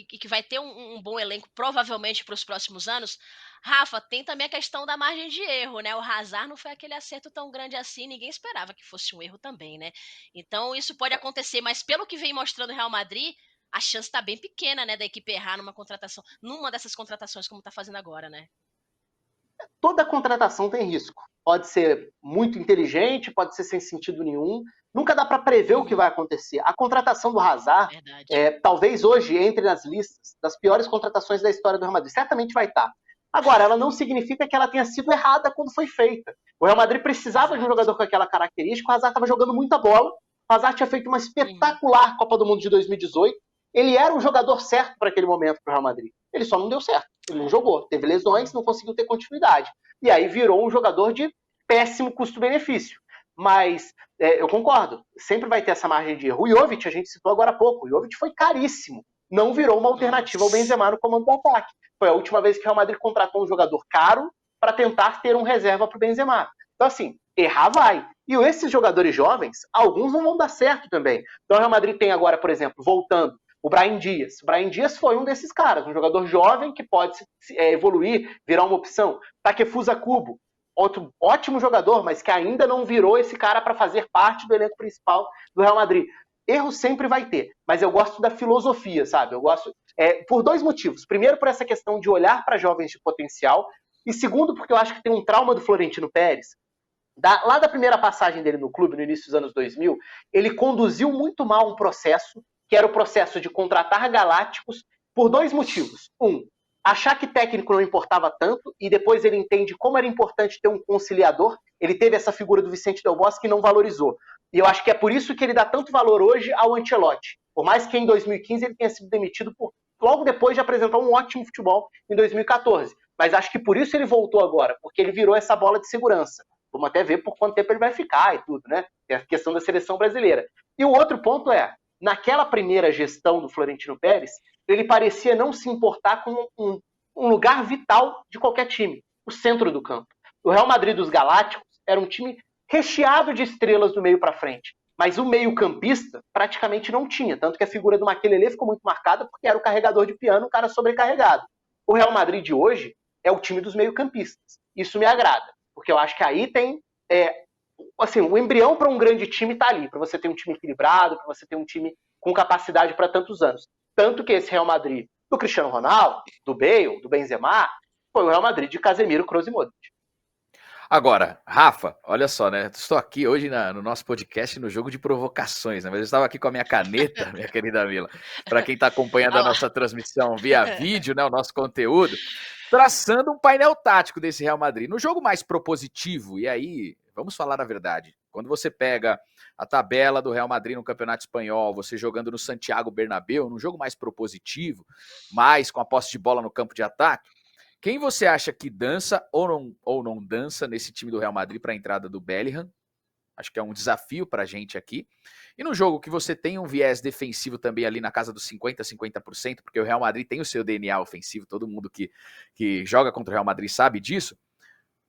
que vai ter um bom elenco provavelmente para os próximos anos, Rafa, tem também a questão da margem de erro, né? O Hazard não foi aquele acerto tão grande assim, ninguém esperava que fosse um erro também, né? Então isso pode acontecer, mas pelo que vem mostrando o Real Madrid, a chance está bem pequena, né, da equipe errar numa dessas contratações como está fazendo agora, né? Toda contratação tem risco. Pode ser muito inteligente, pode ser sem sentido nenhum. Nunca dá para prever o que vai acontecer. A contratação do Hazard, talvez hoje entre nas listas das piores contratações da história do Real Madrid. Certamente vai estar. Agora, ela não significa que ela tenha sido errada quando foi feita. O Real Madrid precisava de um jogador com aquela característica. O Hazard estava jogando muita bola. O Hazard tinha feito uma espetacular Copa do Mundo de 2018. Ele era o jogador certo para aquele momento para o Real Madrid. Ele só não deu certo. Ele não jogou. Teve lesões, não conseguiu ter continuidade. E aí virou um jogador de péssimo custo-benefício. Mas eu concordo. Sempre vai ter essa margem de erro. O Jovic, a gente citou agora há pouco. O Jovic foi caríssimo. Não virou uma alternativa ao Benzema no comando do ataque. Foi a última vez que o Real Madrid contratou um jogador caro para tentar ter um reserva para o Benzema. Então, assim, errar vai. E esses jogadores jovens, alguns não vão dar certo também. Então, o Real Madrid tem agora, por exemplo, voltando, o Brahim Dias. O Brahim Dias foi um desses caras, um jogador jovem que pode evoluir, virar uma opção. Takefusa Kubo, outro ótimo jogador, mas que ainda não virou esse cara para fazer parte do elenco principal do Real Madrid. Erro sempre vai ter, mas eu gosto da filosofia, sabe? Eu gosto por dois motivos. Primeiro, por essa questão de olhar para jovens de potencial, e segundo, porque eu acho que tem um trauma do Florentino Pérez. Lá da primeira passagem dele no clube, no início dos anos 2000, ele conduziu muito mal um processo, que era o processo de contratar galácticos, por dois motivos. Um, achar que técnico não importava tanto, e depois ele entende como era importante ter um conciliador. Ele teve essa figura do Vicente Del Bosque que não valorizou. E eu acho que é por isso que ele dá tanto valor hoje ao Ancelotti. Por mais que em 2015 ele tenha sido demitido logo depois de apresentar um ótimo futebol em 2014. Mas acho que por isso ele voltou agora, porque ele virou essa bola de segurança. Vamos até ver por quanto tempo ele vai ficar e tudo, né? É a questão da seleção brasileira. E o outro ponto naquela primeira gestão do Florentino Pérez, ele parecia não se importar com um lugar vital de qualquer time, o centro do campo. O Real Madrid dos Galácticos era um time recheado de estrelas do meio para frente, mas o meio-campista praticamente não tinha, tanto que a figura do Makelele ficou muito marcada porque era o carregador de piano, um cara sobrecarregado. O Real Madrid de hoje é o time dos meio-campistas. Isso me agrada, porque eu acho que aí tem o embrião para um grande time está ali, para você ter um time equilibrado, para você ter um time com capacidade para tantos anos. Tanto que esse Real Madrid do Cristiano Ronaldo, do Bale, do Benzema, foi o Real Madrid de Casemiro, Kroos e Modric. Agora, Rafa, olha só, né? Estou aqui hoje no nosso podcast no jogo de provocações, né? Mas eu estava aqui com a minha caneta, minha querida Mila, para quem está acompanhando a nossa transmissão via vídeo, né? O nosso conteúdo, traçando um painel tático desse Real Madrid. No jogo mais propositivo, e aí, vamos falar a verdade, quando você pega a tabela do Real Madrid no Campeonato Espanhol, você jogando no Santiago Bernabéu, num jogo mais propositivo, mais com a posse de bola no campo de ataque, quem você acha que dança ou não dança nesse time do Real Madrid para a entrada do Bellingham? Acho que é um desafio para a gente aqui. E no jogo que você tem um viés defensivo também ali na casa dos 50%, porque o Real Madrid tem o seu DNA ofensivo, todo mundo que joga contra o Real Madrid sabe disso,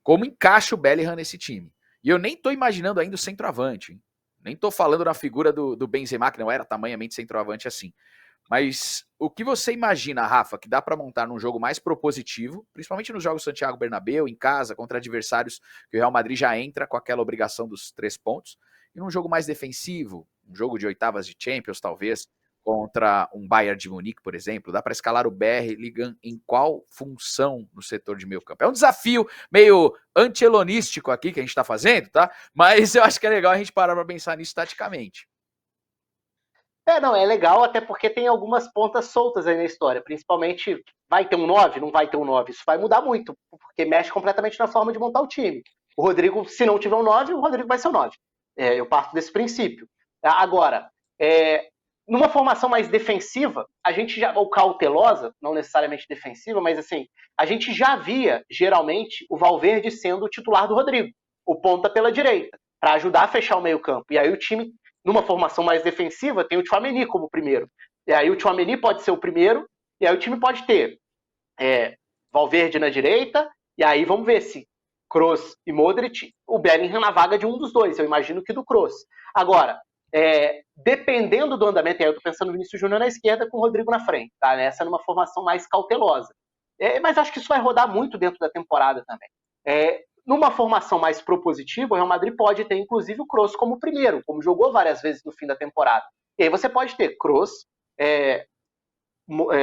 como encaixa o Bellingham nesse time? E eu nem estou imaginando ainda o centroavante, hein? Nem estou falando na figura do Benzema, que não era tamanhamente centroavante assim. Mas o que você imagina, Rafa, que dá para montar num jogo mais propositivo, principalmente nos jogos Santiago Bernabéu, em casa, contra adversários que o Real Madrid já entra com aquela obrigação dos 3 pontos, e num jogo mais defensivo, um jogo de oitavas de Champions, talvez, contra um Bayern de Munique, por exemplo? Dá para escalar o BR ligando em qual função no setor de meio campo? É um desafio meio anti-elonístico aqui que a gente está fazendo, tá? Mas eu acho que é legal a gente parar para pensar nisso taticamente. Não, é legal até porque tem algumas pontas soltas aí na história, principalmente vai ter um 9, não vai ter um 9, isso vai mudar muito, porque mexe completamente na forma de montar o time. O Rodrigo, se não tiver um 9, o Rodrigo vai ser o 9. Eu parto desse princípio. Agora, numa formação mais defensiva, a gente já, ou cautelosa, não necessariamente defensiva, mas assim, a gente já via, geralmente, o Valverde sendo o titular do Rodrigo, o ponta pela direita, para ajudar a fechar o meio campo. E aí o time, numa formação mais defensiva, tem o Tchouaméni como primeiro. E aí o Tchouaméni pode ser o primeiro, e aí o time pode ter Valverde na direita, e aí vamos ver se Kroos e Modric, o Bellingham na vaga de um dos dois, eu imagino que do Kroos. Agora, dependendo do andamento, aí eu tô pensando no Vinícius Júnior na esquerda com o Rodrigo na frente, tá? Essa numa formação mais cautelosa. Mas acho que isso vai rodar muito dentro da temporada também. Numa formação mais propositiva, o Real Madrid pode ter, inclusive, o Kroos como primeiro, como jogou várias vezes no fim da temporada. E aí você pode ter Kroos,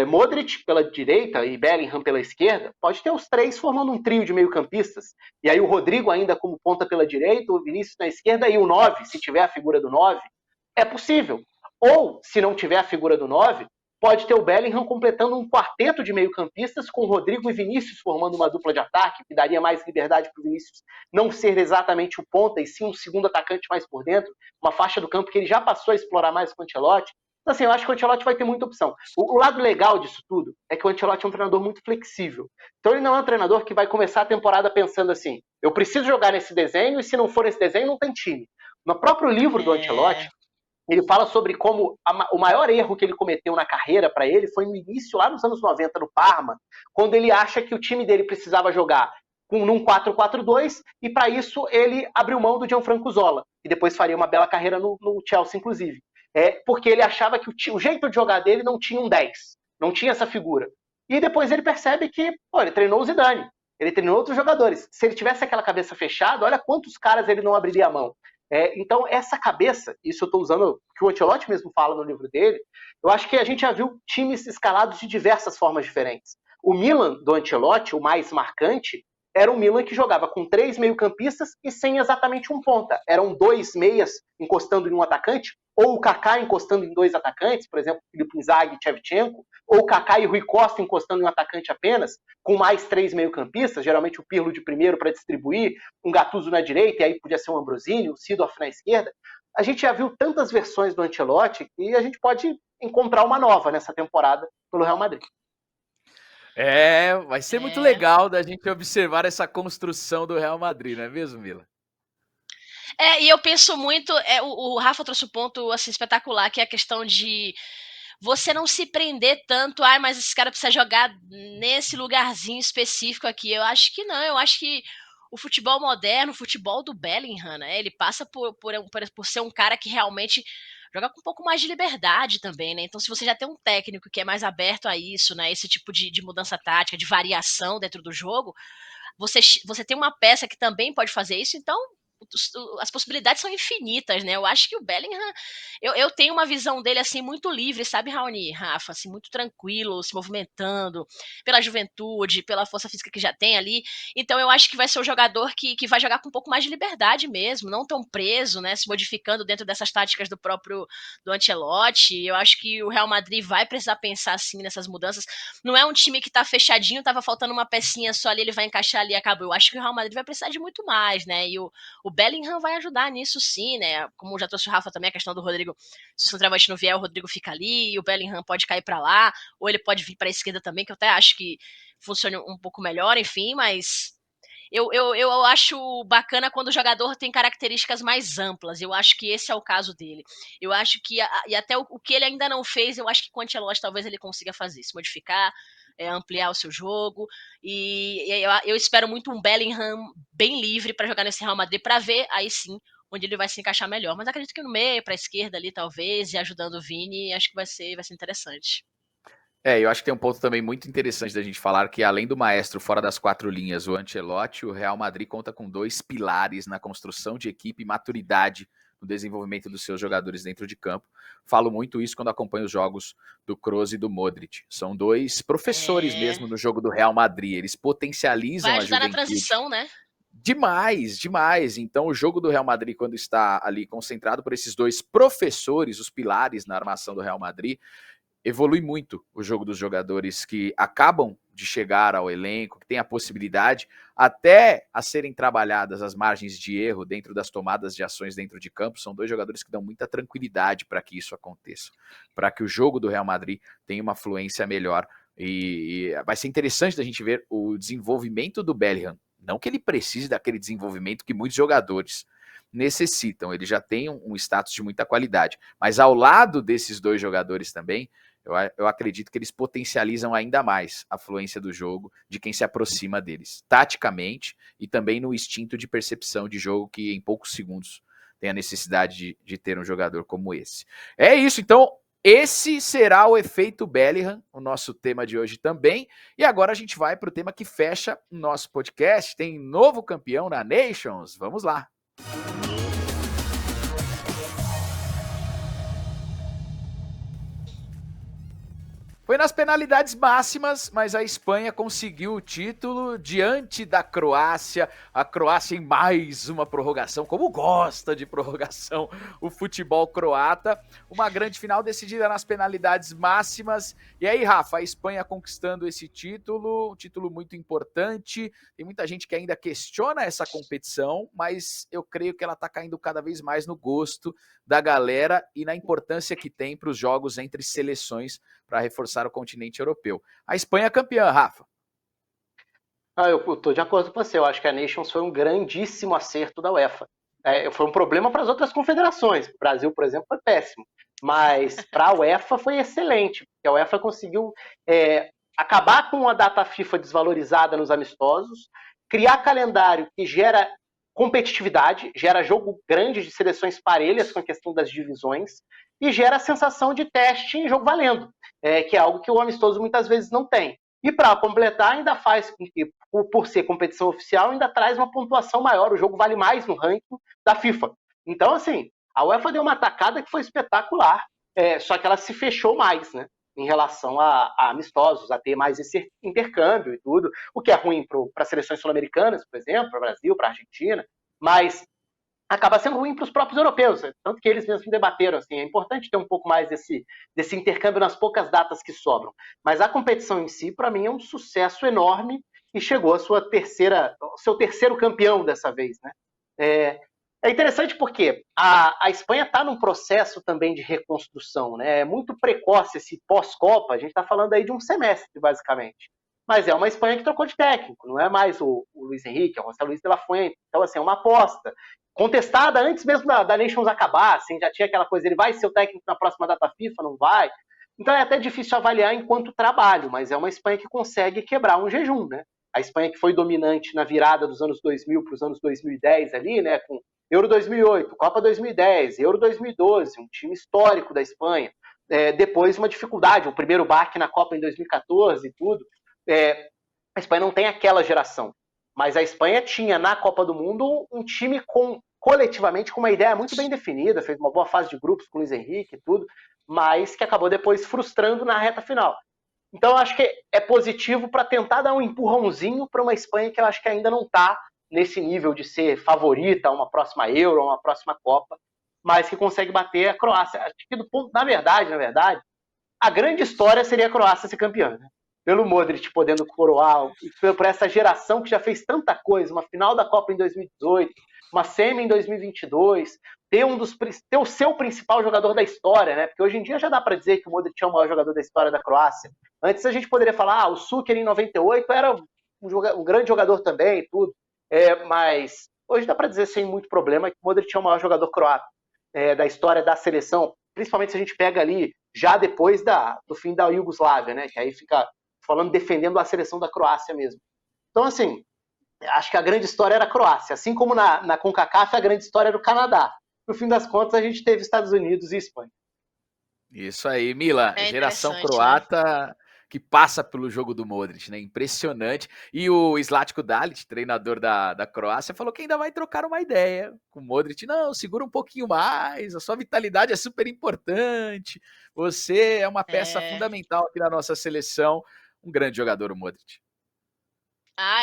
Modric pela direita e Bellingham pela esquerda, pode ter os três formando um trio de meio-campistas. E aí o Rodrigo ainda como ponta pela direita, o Vinícius na esquerda e o 9, se tiver a figura do 9, é possível. Ou, se não tiver a figura do 9, pode ter o Bellingham completando um quarteto de meio-campistas com Rodrigo e Vinícius formando uma dupla de ataque, que daria mais liberdade para o Vinícius não ser exatamente o ponta, e sim um segundo atacante mais por dentro, uma faixa do campo que ele já passou a explorar mais com o Ancelotti. Então, assim, eu acho que o Ancelotti vai ter muita opção. O lado legal disso tudo é que o Ancelotti é um treinador muito flexível. Então ele não é um treinador que vai começar a temporada pensando assim, eu preciso jogar nesse desenho e se não for esse desenho não tem time. No próprio livro do Ancelotti, ele fala sobre como o maior erro que ele cometeu na carreira para ele foi no início, lá nos anos 90, no Parma, quando ele acha que o time dele precisava jogar num 4-4-2 e para isso ele abriu mão do Gianfranco Zola, que depois faria uma bela carreira no Chelsea, inclusive. Porque ele achava que o jeito de jogar dele não tinha um 10, não tinha essa figura. E depois ele percebe que ele treinou o Zidane, ele treinou outros jogadores. Se ele tivesse aquela cabeça fechada, olha quantos caras ele não abriria a mão. Então, essa cabeça, isso eu estou usando o que o Ancelotti mesmo fala no livro dele, eu acho que a gente já viu times escalados de diversas formas diferentes. O Milan do Ancelotti, o mais marcante, era um Milan que jogava com 3 meio-campistas e sem exatamente um ponta. Eram 2 meias encostando em um atacante, ou o Kaká encostando em 2 atacantes, por exemplo, Filipe Inzaghi e Shevchenko, ou o Kaká e Rui Costa encostando em um atacante apenas, com mais 3 meio-campistas, geralmente o Pirlo de primeiro para distribuir, um Gattuso na direita, e aí podia ser um Ambrosini, um Seedorf na esquerda. A gente já viu tantas versões do Ancelotti que a gente pode encontrar uma nova nessa temporada pelo Real Madrid. Vai ser muito legal da gente observar essa construção do Real Madrid, não é mesmo, Mila? E eu penso muito, o Rafa trouxe um ponto assim, espetacular, que é a questão de você não se prender tanto, mas esse cara precisa jogar nesse lugarzinho específico aqui. Eu acho que não, eu acho que o futebol moderno, o futebol do Bellingham, né, ele passa por ser um cara que realmente joga com um pouco mais de liberdade também, né? Então, se você já tem um técnico que é mais aberto a isso, né, esse tipo de mudança tática, de variação dentro do jogo, você tem uma peça que também pode fazer isso, então as possibilidades são infinitas, né? Eu acho que o Bellingham, eu tenho uma visão dele assim muito livre, sabe, Raoni, Rafa, assim muito tranquilo, se movimentando pela juventude, pela força física que já tem ali. Então eu acho que vai ser um jogador que vai jogar com um pouco mais de liberdade mesmo, não tão preso, né? Se modificando dentro dessas táticas do Ancelotti. Eu acho que o Real Madrid vai precisar pensar assim nessas mudanças. Não é um time que tá fechadinho, tava faltando uma pecinha só ali, ele vai encaixar ali e acabou. Eu acho que o Real Madrid vai precisar de muito mais, né? E o Bellingham vai ajudar nisso sim, né? Como já trouxe o Rafa também, a questão do Rodrigo, se o centroavante não vier, o Rodrigo fica ali, e o Bellingham pode cair para lá, ou ele pode vir para a esquerda também, que eu até acho que funcione um pouco melhor, enfim, mas eu acho bacana quando o jogador tem características mais amplas. Eu acho que esse é o caso dele. Eu acho que, e até o que ele ainda não fez, eu acho que com o Ancelotti talvez ele consiga fazer, se modificar, ampliar o seu jogo. E eu espero muito um Bellingham bem livre para jogar nesse Real Madrid, para ver aí sim onde ele vai se encaixar melhor. Mas acredito que no meio, para a esquerda ali talvez, e ajudando o Vini, acho que vai ser interessante. Eu acho que tem um ponto também muito interessante da gente falar, que além do maestro fora das 4 linhas, o Ancelotti, o Real Madrid conta com 2 pilares na construção de equipe e maturidade no desenvolvimento dos seus jogadores dentro de campo. Falo muito isso quando acompanho os jogos do Kroos e do Modric. São dois professores mesmo no jogo do Real Madrid. Eles potencializam a juventude. Vai ajudar na transição, né? Demais, demais. Então o jogo do Real Madrid, quando está ali concentrado por esses dois professores, os pilares na armação do Real Madrid, evolui muito o jogo dos jogadores que acabam de chegar ao elenco, que tem a possibilidade até a serem trabalhadas as margens de erro dentro das tomadas de ações dentro de campo. São dois jogadores que dão muita tranquilidade para que isso aconteça, para que o jogo do Real Madrid tenha uma fluência melhor. E vai ser interessante da gente ver o desenvolvimento do Bellingham. Não que ele precise daquele desenvolvimento que muitos jogadores necessitam, ele já tem um status de muita qualidade, mas ao lado desses dois jogadores também, eu acredito que eles potencializam ainda mais a fluência do jogo de quem se aproxima deles, taticamente e também no instinto de percepção de jogo que em poucos segundos tem a necessidade de ter um jogador como esse. É isso, então esse será o efeito Bellingham, o nosso tema de hoje também. E agora a gente vai para o tema que fecha o nosso podcast. Tem novo campeão na Nations. Vamos lá. Foi nas penalidades máximas, mas a Espanha conseguiu o título diante da Croácia. A Croácia em mais uma prorrogação, como gosta de prorrogação o futebol croata. Uma grande final decidida nas penalidades máximas. E aí, Rafa, a Espanha conquistando esse título, um título muito importante. Tem muita gente que ainda questiona essa competição, mas eu creio que ela está caindo cada vez mais no gosto da galera e na importância que tem para os jogos entre seleções para reforçar o continente europeu. A Espanha é campeã, Rafa. Eu estou de acordo com você. Eu acho que a Nations foi um grandíssimo acerto da UEFA. Foi um problema para as outras confederações. O Brasil, por exemplo, foi péssimo. Mas para a UEFA foi excelente, porque a UEFA conseguiu acabar com a data FIFA desvalorizada nos amistosos, criar calendário que gera competitividade, gera jogo grande de seleções parelhas com a questão das divisões e gera a sensação de teste em jogo valendo, que é algo que o amistoso muitas vezes não tem. E para completar, ainda faz com que, por ser competição oficial, ainda traz uma pontuação maior, o jogo vale mais no ranking da FIFA. Então, assim, a UEFA deu uma atacada que foi espetacular, só que ela se fechou mais, né, em relação a amistosos, a ter mais esse intercâmbio e tudo, o que é ruim para seleções sul-americanas, por exemplo, para o Brasil, para a Argentina, mas acaba sendo ruim para os próprios europeus, tanto que eles mesmos debateram, assim, é importante ter um pouco mais desse intercâmbio nas poucas datas que sobram. Mas a competição em si, para mim, é um sucesso enorme e chegou ao seu terceiro campeão dessa vez, né? É interessante porque a Espanha está num processo também de reconstrução, né? É muito precoce esse pós-Copa, a gente está falando aí de um semestre, basicamente. Mas é uma Espanha que trocou de técnico, não é mais o Luis Henrique, é o José Luis de la Fuente. Então, assim, é uma aposta contestada antes mesmo da Nations acabar, assim, já tinha aquela coisa, ele vai ser o técnico na próxima data FIFA, não vai? Então é até difícil avaliar enquanto trabalho, mas é uma Espanha que consegue quebrar um jejum, né? A Espanha que foi dominante na virada dos anos 2000 para os anos 2010 ali, né, com Euro 2008, Copa 2010, Euro 2012, um time histórico da Espanha. Depois uma dificuldade, o primeiro baque na Copa em 2014 e tudo. A Espanha não tem aquela geração, mas a Espanha tinha na Copa do Mundo um time coletivamente com uma ideia muito bem definida, fez uma boa fase de grupos com o Luis Henrique e tudo, mas que acabou depois frustrando na reta final. Então eu acho que é positivo para tentar dar um empurrãozinho para uma Espanha que eu acho que ainda não está nesse nível de ser favorita a uma próxima Euro, a uma próxima Copa, mas que consegue bater a Croácia. Acho que na verdade, a grande história seria a Croácia ser campeã, né? Pelo Modric podendo coroar, por essa geração que já fez tanta coisa, uma final da Copa em 2018, uma semi em 2022, ter o seu principal jogador da história, né? Porque hoje em dia já dá para dizer que o Modric é o maior jogador da história da Croácia. Antes a gente poderia falar, o Šuker em 98 era um grande jogador também e tudo, mas hoje dá para dizer sem muito problema que o Modric é o maior jogador croata da história da seleção, principalmente se a gente pega ali já depois do fim da Iugoslávia, né? Que aí fica falando, defendendo a seleção da Croácia mesmo. Então, assim, acho que a grande história era a Croácia. Assim como na CONCACAF, a grande história era o Canadá. No fim das contas, a gente teve Estados Unidos e Espanha. Isso aí, Mila. Geração croata, né? que passa pelo jogo do Modric, né? Impressionante. E o Zlatko Dalic, treinador da Croácia, falou que ainda vai trocar uma ideia com o Modric. Não, segura um pouquinho mais, a sua vitalidade é super importante, você é uma peça fundamental aqui na nossa seleção. Um grande jogador, o Modric.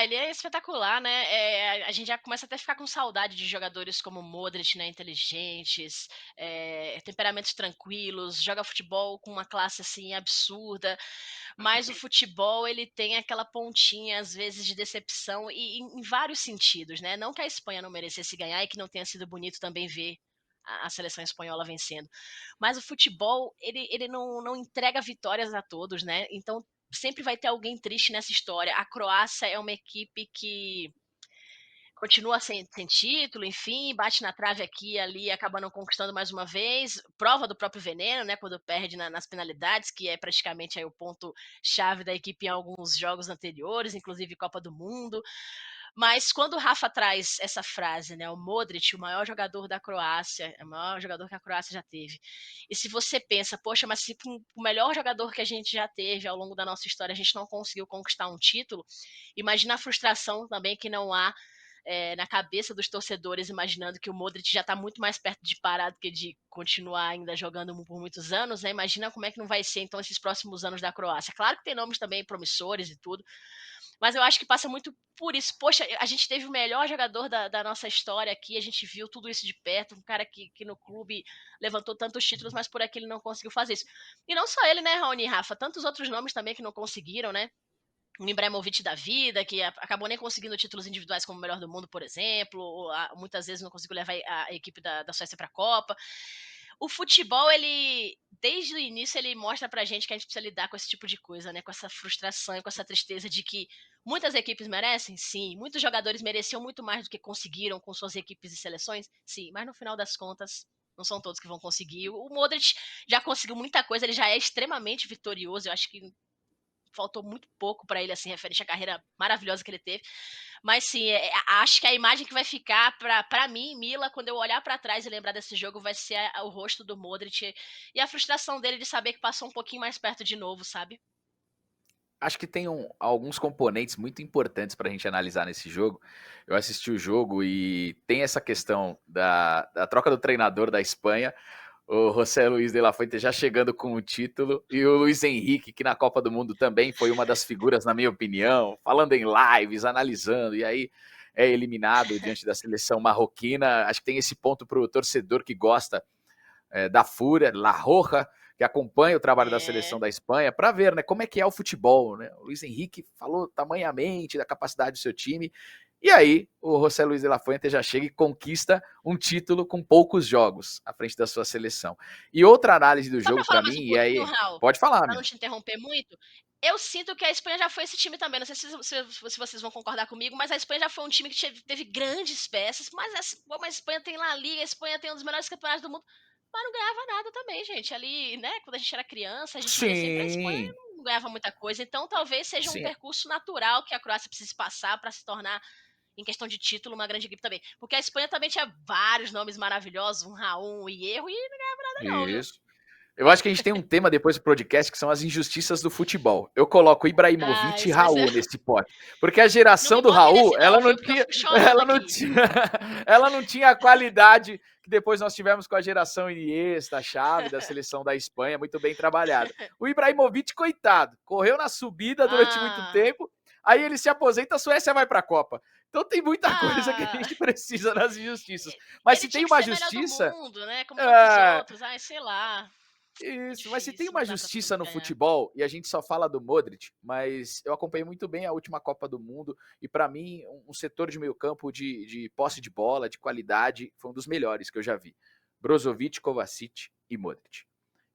Ele é espetacular, né? A gente já começa até a ficar com saudade de jogadores como Modric, né? Inteligentes, temperamentos tranquilos, joga futebol com uma classe assim absurda. Mas o futebol ele tem aquela pontinha às vezes de decepção e em vários sentidos, né? Não que a Espanha não merecesse ganhar e que não tenha sido bonito também ver a seleção espanhola vencendo, mas o futebol ele não entrega vitórias a todos, né? Então sempre vai ter alguém triste nessa história. A Croácia é uma equipe que continua sem título, enfim, bate na trave aqui e ali, acaba não conquistando mais uma vez, prova do próprio veneno, né, quando perde nas penalidades, que é praticamente aí o ponto-chave da equipe em alguns jogos anteriores, inclusive Copa do Mundo. Mas quando o Rafa traz essa frase, né, o Modric, o maior jogador da Croácia, é o maior jogador que a Croácia já teve. E se você pensa, poxa, mas se com o melhor jogador que a gente já teve ao longo da nossa história, a gente não conseguiu conquistar um título, imagina a frustração também que não há na cabeça dos torcedores, imaginando que o Modric já está muito mais perto de parar do que de continuar ainda jogando por muitos anos, né? Imagina como é que não vai ser, então, esses próximos anos da Croácia. Claro que tem nomes também promissores e tudo, mas eu acho que passa muito por isso. Poxa, a gente teve o melhor jogador da nossa história aqui, a gente viu tudo isso de perto, um cara que no clube levantou tantos títulos, mas por aqui ele não conseguiu fazer isso. E não só ele, né, Raoni e Rafa, tantos outros nomes também que não conseguiram, né? O Ibrahimovic da vida, que acabou nem conseguindo títulos individuais como o melhor do mundo, por exemplo, ou muitas vezes não conseguiu levar a equipe da Suécia para a Copa. O futebol, ele, desde o início, ele mostra pra gente que a gente precisa lidar com esse tipo de coisa, né? Com essa frustração e com essa tristeza de que muitas equipes merecem, sim. Muitos jogadores mereciam muito mais do que conseguiram com suas equipes e seleções, sim. Mas no final das contas, não são todos que vão conseguir. O Modric já conseguiu muita coisa, ele já é extremamente vitorioso. Eu acho que faltou muito pouco para ele, assim, referente à carreira maravilhosa que ele teve. Mas sim, acho que a imagem que vai ficar para mim, Mila, quando eu olhar para trás e lembrar desse jogo, vai ser o rosto do Modric e a frustração dele de saber que passou um pouquinho mais perto de novo, sabe? Acho que tem alguns componentes muito importantes para a gente analisar nesse jogo. Eu assisti o jogo e tem essa questão da troca do treinador da Espanha, o José Luis de la Fuente já chegando com o título, e o Luiz Henrique, que na Copa do Mundo também foi uma das figuras, na minha opinião, falando em lives, analisando, e aí é eliminado diante da seleção marroquina. Acho que tem esse ponto para o torcedor que gosta da Fúria, La Roja, que acompanha o trabalho da seleção da Espanha, para ver, né, como é que é o futebol, né? O Luiz Henrique falou tamanhamente da capacidade do seu time, e aí o José Luis de la Fuente já chega e conquista um título com poucos jogos à frente da sua seleção. E outra análise do jogo para mim, e aí... Raul, pode falar, para não te interromper muito, eu sinto que a Espanha já foi esse time também. Não sei se vocês vão concordar comigo, mas a Espanha já foi um time que teve grandes peças. Mas a Espanha tem La Liga, a Espanha tem um dos melhores campeonatos do mundo, mas não ganhava nada também, gente. Ali, né, quando a gente era criança, a gente via sempre a Espanha não ganhava muita coisa. Então talvez seja um percurso natural que a Croácia precise passar para se tornar, em questão de título, uma grande equipe também. Porque a Espanha também tinha vários nomes maravilhosos, um Raul, um Hierro, e não ganhava nada não, viu? Eu acho que a gente tem um tema depois do podcast que são as injustiças do futebol. Eu coloco Ibrahimovic e Raul nesse pote. Porque a geração do Raul, ela não tinha a qualidade que depois nós tivemos com a geração Iniesta, Xavi, da seleção da Espanha, muito bem trabalhada. O Ibrahimovic, coitado, correu na subida durante muito tempo, aí ele se aposenta, a Suécia vai para a Copa. Então tem muita coisa que a gente precisa nas injustiças. Mas se tem uma justiça... do mundo, né? Como tantos outros, sei lá... Isso, mas se tem uma justiça no futebol, e a gente só fala do Modric, mas eu acompanhei muito bem a última Copa do Mundo, e para mim, um setor de meio campo de posse de bola, de qualidade, foi um dos melhores que eu já vi. Brozovic, Kovacic e Modric.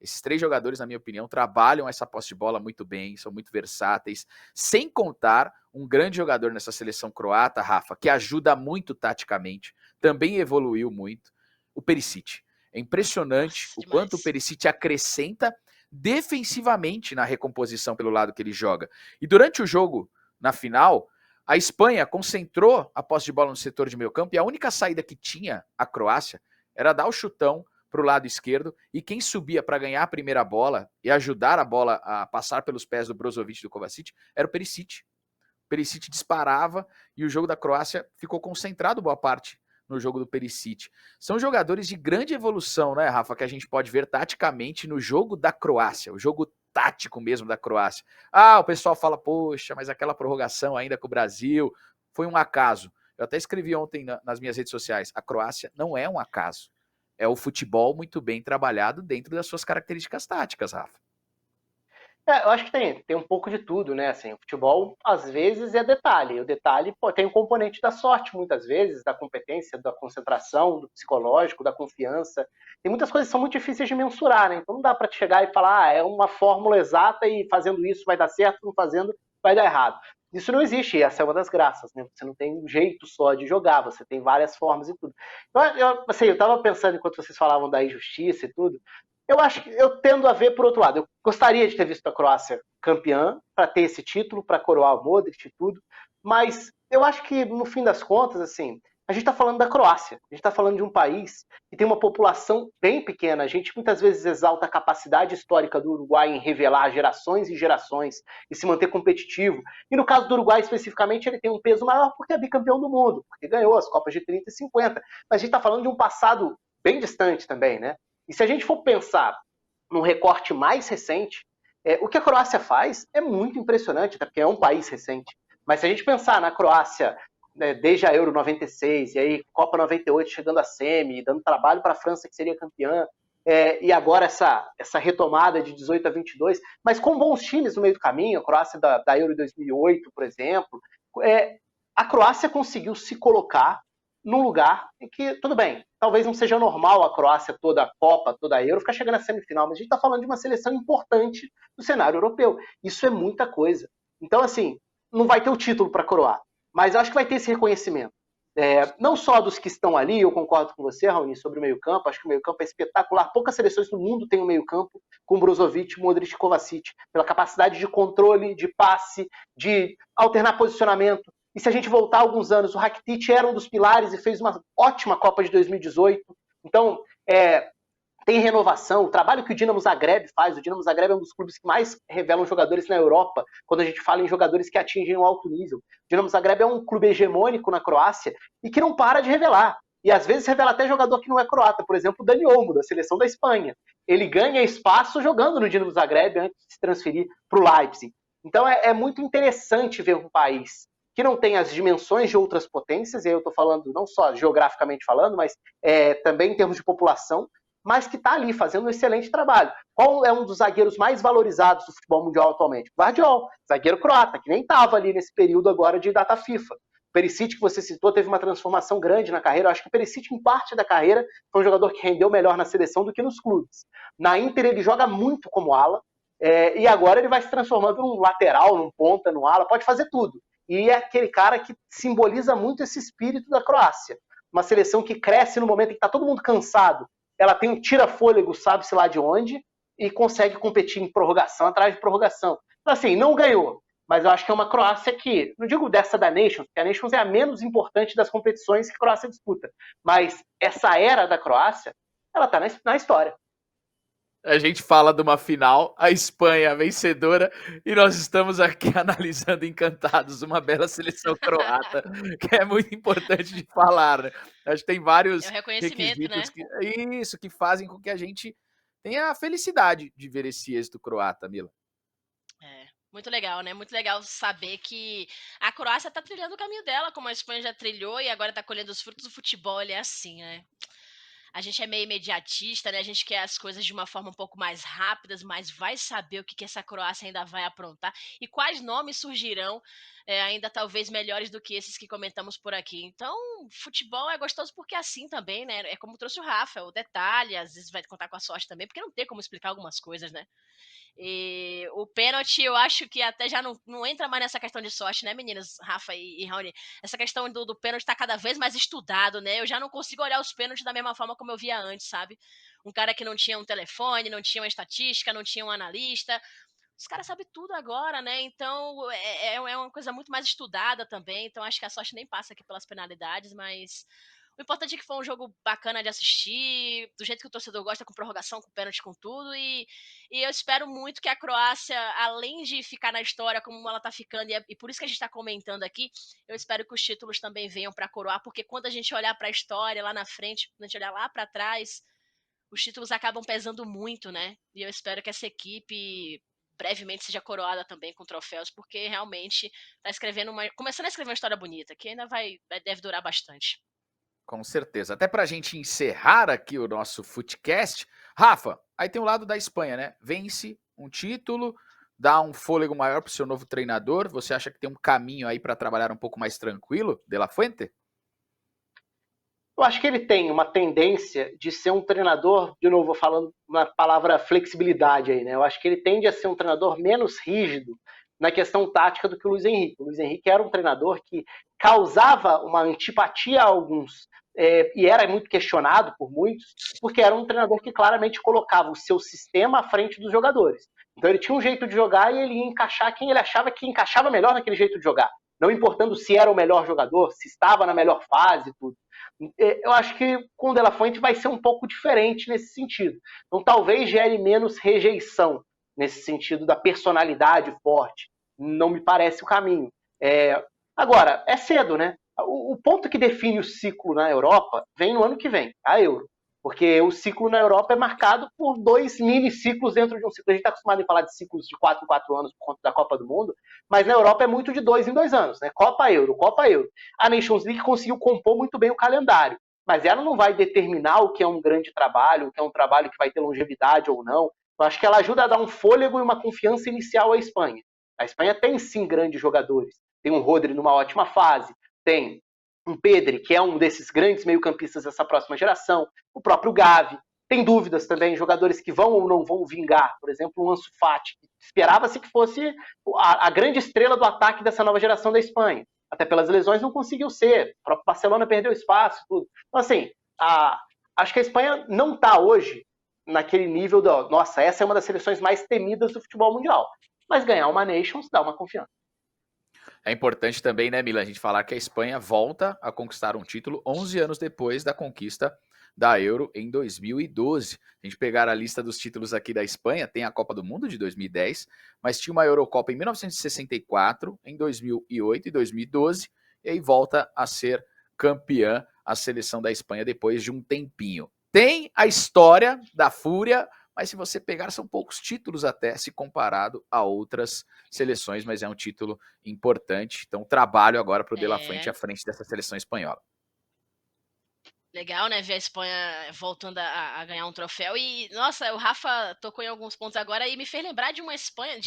Esses três jogadores, na minha opinião, trabalham essa posse de bola muito bem, são muito versáteis, sem contar um grande jogador nessa seleção croata, Rafa, que ajuda muito taticamente, também evoluiu muito, o Perisic. É impressionante o quanto o Perisic acrescenta defensivamente na recomposição pelo lado que ele joga. E durante o jogo, na final, a Espanha concentrou a posse de bola no setor de meio campo e a única saída que tinha a Croácia era dar o chutão para o lado esquerdo, e quem subia para ganhar a primeira bola e ajudar a bola a passar pelos pés do Brozovic e do Kovacic era o Perisic. O Perisic disparava e o jogo da Croácia ficou concentrado boa parte no jogo do Perisic. São jogadores de grande evolução, né, Rafa, que a gente pode ver taticamente no jogo da Croácia, o jogo tático mesmo da Croácia. O pessoal fala, poxa, mas aquela prorrogação ainda com o Brasil foi um acaso. Eu até escrevi ontem nas minhas redes sociais, a Croácia não é um acaso. É o futebol muito bem trabalhado dentro das suas características táticas, Rafa. Eu acho que tem um pouco de tudo, né? Assim, o futebol, às vezes, é detalhe. O detalhe tem um componente da sorte, muitas vezes, da competência, da concentração, do psicológico, da confiança. Tem muitas coisas que são muito difíceis de mensurar, né? Então não dá para chegar e falar, é uma fórmula exata e fazendo isso vai dar certo, não fazendo vai dar errado. Isso não existe, e essa é uma das graças, né? Você não tem um jeito só de jogar, você tem várias formas e tudo. Eu tava pensando, enquanto vocês falavam da injustiça e tudo, eu acho que eu tendo a ver por outro lado. Eu gostaria de ter visto a Croácia campeã, para ter esse título, para coroar o Modric e tudo, mas eu acho que, no fim das contas, assim, a gente está falando da Croácia, a gente está falando de um país que tem uma população bem pequena. A gente muitas vezes exalta a capacidade histórica do Uruguai em revelar gerações e gerações e se manter competitivo. E no caso do Uruguai, especificamente, ele tem um peso maior porque é bicampeão do mundo, porque ganhou as Copas de 30 e 50. Mas a gente está falando de um passado bem distante também, né? E se a gente for pensar num recorte mais recente, o que a Croácia faz é muito impressionante, até porque é um país recente. Mas se a gente pensar na Croácia, né, desde a Euro 96, e aí Copa 98 chegando a semi, dando trabalho para a França que seria campeã, e agora essa retomada de 18 a 22, mas com bons times no meio do caminho, a Croácia da Euro 2008, por exemplo, a Croácia conseguiu se colocar num lugar em que, tudo bem, talvez não seja normal a Croácia toda a Copa, toda a Euro, ficar chegando à semifinal, mas a gente está falando de uma seleção importante do cenário europeu. Isso é muita coisa. Então, assim, não vai ter o título para coroar, mas acho que vai ter esse reconhecimento. Não só dos que estão ali, eu concordo com você, Raoni, sobre o meio-campo, acho que o meio-campo é espetacular. Poucas seleções no mundo têm um meio-campo com Brozovic, Modric e Kovacic, pela capacidade de controle, de passe, de alternar posicionamento. E se a gente voltar alguns anos, o Rakitic era um dos pilares e fez uma ótima Copa de 2018. Então, tem renovação. O trabalho que o Dinamo Zagreb faz, o Dinamo Zagreb é um dos clubes que mais revelam jogadores na Europa, quando a gente fala em jogadores que atingem um alto nível. O Dinamo Zagreb é um clube hegemônico na Croácia e que não para de revelar. E às vezes revela até jogador que não é croata. Por exemplo, o Dani Olmo, da seleção da Espanha. Ele ganha espaço jogando no Dinamo Zagreb antes de se transferir para o Leipzig. Então é muito interessante ver um país que não tem as dimensões de outras potências, e aí eu estou falando não só geograficamente falando, mas também em termos de população, mas que está ali fazendo um excelente trabalho. Qual é um dos zagueiros mais valorizados do futebol mundial atualmente? Guardiol, zagueiro croata, que nem estava ali nesse período agora de data FIFA. O Perisic, que você citou, teve uma transformação grande na carreira. Eu acho que o Perisic, em parte da carreira, foi um jogador que rendeu melhor na seleção do que nos clubes. Na Inter, ele joga muito como ala, e agora ele vai se transformando num lateral, num ponta, num ala, pode fazer tudo. E é aquele cara que simboliza muito esse espírito da Croácia. Uma seleção que cresce no momento em que está todo mundo cansado. Ela tem um tira-fôlego, sabe-se lá de onde, e consegue competir em prorrogação atrás de prorrogação. Então, assim, não ganhou. Mas eu acho que é uma Croácia que, não digo dessa da Nations, porque a Nations é a menos importante das competições que a Croácia disputa. Mas essa era da Croácia, ela está na história. A gente fala de uma final, a Espanha vencedora, e nós estamos aqui analisando encantados uma bela seleção croata, que é muito importante de falar, né? Acho que tem vários requisitos, né? que fazem com que a gente tenha a felicidade de ver esse êxito croata, Mila. Muito legal, né? Muito legal saber que a Croácia tá trilhando o caminho dela, como a Espanha já trilhou, e agora tá colhendo os frutos do futebol, ele é assim, né? A gente é meio imediatista, né? A gente quer as coisas de uma forma um pouco mais rápidas, mas vai saber o que essa Croácia ainda vai aprontar e quais nomes surgirão ainda talvez melhores do que esses que comentamos por aqui. Então, futebol é gostoso porque é assim também, né? É como trouxe o Rafa, o detalhe, às vezes vai contar com a sorte também, porque não tem como explicar algumas coisas, né? E o pênalti, eu acho que até já não entra mais nessa questão de sorte, né, meninas? Rafa e Raoni? Essa questão do pênalti tá cada vez mais estudado, né? Eu já não consigo olhar os pênaltis da mesma forma como eu via antes, sabe? Um cara que não tinha um telefone, não tinha uma estatística, não tinha um analista. Os caras sabem tudo agora, né? Então é uma coisa muito mais estudada também. Então acho que a sorte nem passa aqui pelas penalidades, mas o O importante é que foi um jogo bacana de assistir, do jeito que o torcedor gosta, com prorrogação, com pênalti, com tudo. E eu espero muito que a Croácia, além de ficar na história como ela tá ficando, e por isso que a gente tá comentando aqui, eu espero que os títulos também venham para coroar, porque quando a gente olhar para a história lá na frente, quando a gente olhar lá para trás, os títulos acabam pesando muito, né? E eu espero que essa equipe brevemente seja coroada também com troféus, porque realmente tá começando a escrever uma história bonita, que ainda deve durar bastante. Com certeza. Até pra gente encerrar aqui o nosso Footcast, Rafa, aí tem o lado da Espanha, né? Vence um título, dá um fôlego maior pro seu novo treinador. Você acha que tem um caminho aí para trabalhar um pouco mais tranquilo, De La Fuente? Eu acho que ele tem uma tendência de ser um treinador, de novo falando uma palavra flexibilidade aí, né? Eu acho que ele tende a ser um treinador menos rígido na questão tática do que o Luiz Henrique. O Luiz Henrique era um treinador que causava uma antipatia a alguns, e era muito questionado por muitos, porque era um treinador que claramente colocava o seu sistema à frente dos jogadores. Então ele tinha um jeito de jogar e ele ia encaixar quem ele achava que encaixava melhor naquele jeito de jogar. Não importando se era o melhor jogador, se estava na melhor fase, tudo. Eu acho que com o De La Fuente vai ser um pouco diferente nesse sentido. Então talvez gere menos rejeição nesse sentido da personalidade forte. Não me parece o caminho. Agora, é cedo, né? O ponto que define o ciclo na Europa vem no ano que vem, a Euro. Porque o ciclo na Europa é marcado por 2 mini-ciclos dentro de um ciclo. A gente está acostumado a falar de ciclos de 4 em 4 anos por conta da Copa do Mundo, mas na Europa é muito de 2 em 2 anos, né? Copa Euro, Copa Euro. A Nations League conseguiu compor muito bem o calendário, mas ela não vai determinar o que é um grande trabalho, o que é um trabalho que vai ter longevidade ou não. Eu acho que ela ajuda a dar um fôlego e uma confiança inicial à Espanha. A Espanha tem sim grandes jogadores. Tem um Rodri numa ótima fase, tem um Pedri, que é um desses grandes meio-campistas dessa próxima geração, o próprio Gavi. Tem dúvidas também, jogadores que vão ou não vão vingar. Por exemplo, o Ansu Fati. Esperava-se que fosse a grande estrela do ataque dessa nova geração da Espanha. Até pelas lesões não conseguiu ser. O próprio Barcelona perdeu espaço. Tudo. Então, assim, acho que a Espanha não está hoje naquele nível nossa, essa é uma das seleções mais temidas do futebol mundial. Mas ganhar uma Nations dá uma confiança. É importante também, né, Mila, a gente falar que a Espanha volta a conquistar um título 11 anos depois da conquista da Euro em 2012. A gente pegar a lista dos títulos aqui da Espanha, tem a Copa do Mundo de 2010, mas tinha uma Eurocopa em 1964, em 2008 e 2012, e aí volta a ser campeã a seleção da Espanha depois de um tempinho. Tem a história da Fúria, mas se você pegar, são poucos títulos até, se comparado a outras seleções, mas é um título importante. Então, trabalho agora para o De La Fuente à frente dessa seleção espanhola. Legal, né, ver a Espanha voltando a ganhar um troféu. E, nossa, o Rafa tocou em alguns pontos agora e me fez lembrar de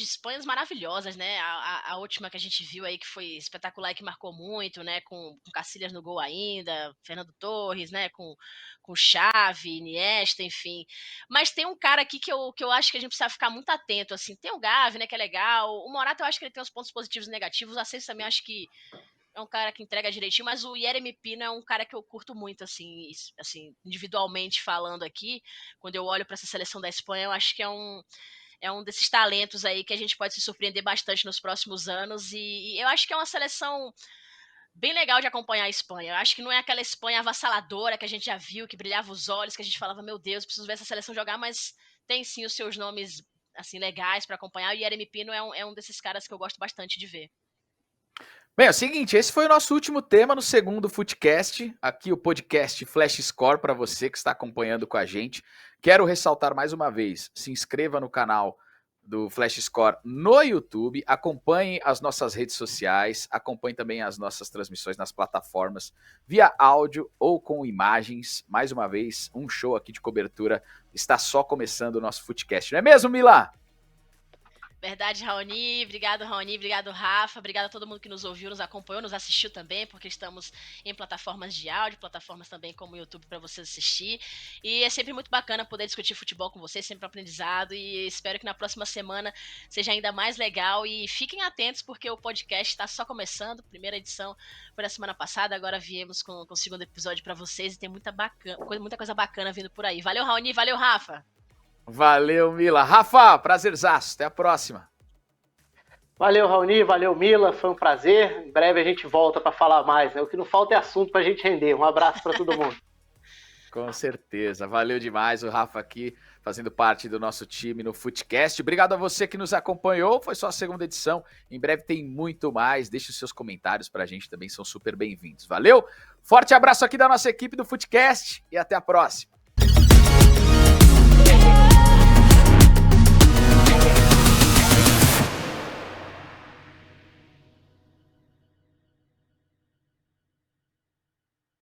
Espanhas maravilhosas, né? A última que a gente viu aí, que foi espetacular e que marcou muito, né? Com Casillas no gol ainda, Fernando Torres, né? Com Xavi, Iniesta, enfim. Mas tem um cara aqui que eu acho que a gente precisa ficar muito atento, assim. Tem o Gavi, né, que é legal. O Morata, eu acho que ele tem os pontos positivos e negativos. O Asensio também acho que é um cara que entrega direitinho, mas o Yeremy Pino é um cara que eu curto muito, assim, individualmente falando aqui. Quando eu olho para essa seleção da Espanha, eu acho que é um desses talentos aí que a gente pode se surpreender bastante nos próximos anos. E eu acho que é uma seleção bem legal de acompanhar a Espanha. Eu acho que não é aquela Espanha avassaladora que a gente já viu, que brilhava os olhos, que a gente falava, meu Deus, preciso ver essa seleção jogar, mas tem sim os seus nomes assim legais para acompanhar. O Yeremy Pino é um desses caras que eu gosto bastante de ver. Bem, é o seguinte, esse foi o nosso último tema no segundo Footcast, aqui o podcast Flash Score para você que está acompanhando com a gente. Quero ressaltar mais uma vez, se inscreva no canal do Flash Score no YouTube, acompanhe as nossas redes sociais, acompanhe também as nossas transmissões nas plataformas via áudio ou com imagens. Mais uma vez, um show aqui de cobertura, está só começando o nosso Footcast, não é mesmo, Mila? Verdade, Raoni. Obrigado, Raoni. Obrigado, Rafa. Obrigado a todo mundo que nos ouviu, nos acompanhou, nos assistiu também, porque estamos em plataformas de áudio, plataformas também como o YouTube para você assistir. E é sempre muito bacana poder discutir futebol com vocês, sempre um aprendizado. E espero que na próxima semana seja ainda mais legal. E fiquem atentos, porque o podcast está só começando. Primeira edição foi na semana passada, agora viemos com o segundo episódio para vocês e tem muita coisa bacana vindo por aí. Valeu, Raoni. Valeu, Rafa. Valeu, Mila. Rafa, prazerzaço. Até a próxima. Valeu, Raoni, valeu, Mila, foi um prazer. Em breve a gente volta para falar mais, né? O que não falta é assunto para a gente render. Um abraço para todo mundo. Com certeza, valeu demais o Rafa aqui, fazendo parte do nosso time no Futecast. Obrigado a você que nos acompanhou, foi só a segunda edição, em breve tem muito mais, deixe os seus comentários pra gente também, são super bem-vindos. Valeu, forte abraço aqui da nossa equipe do Futecast e até a próxima.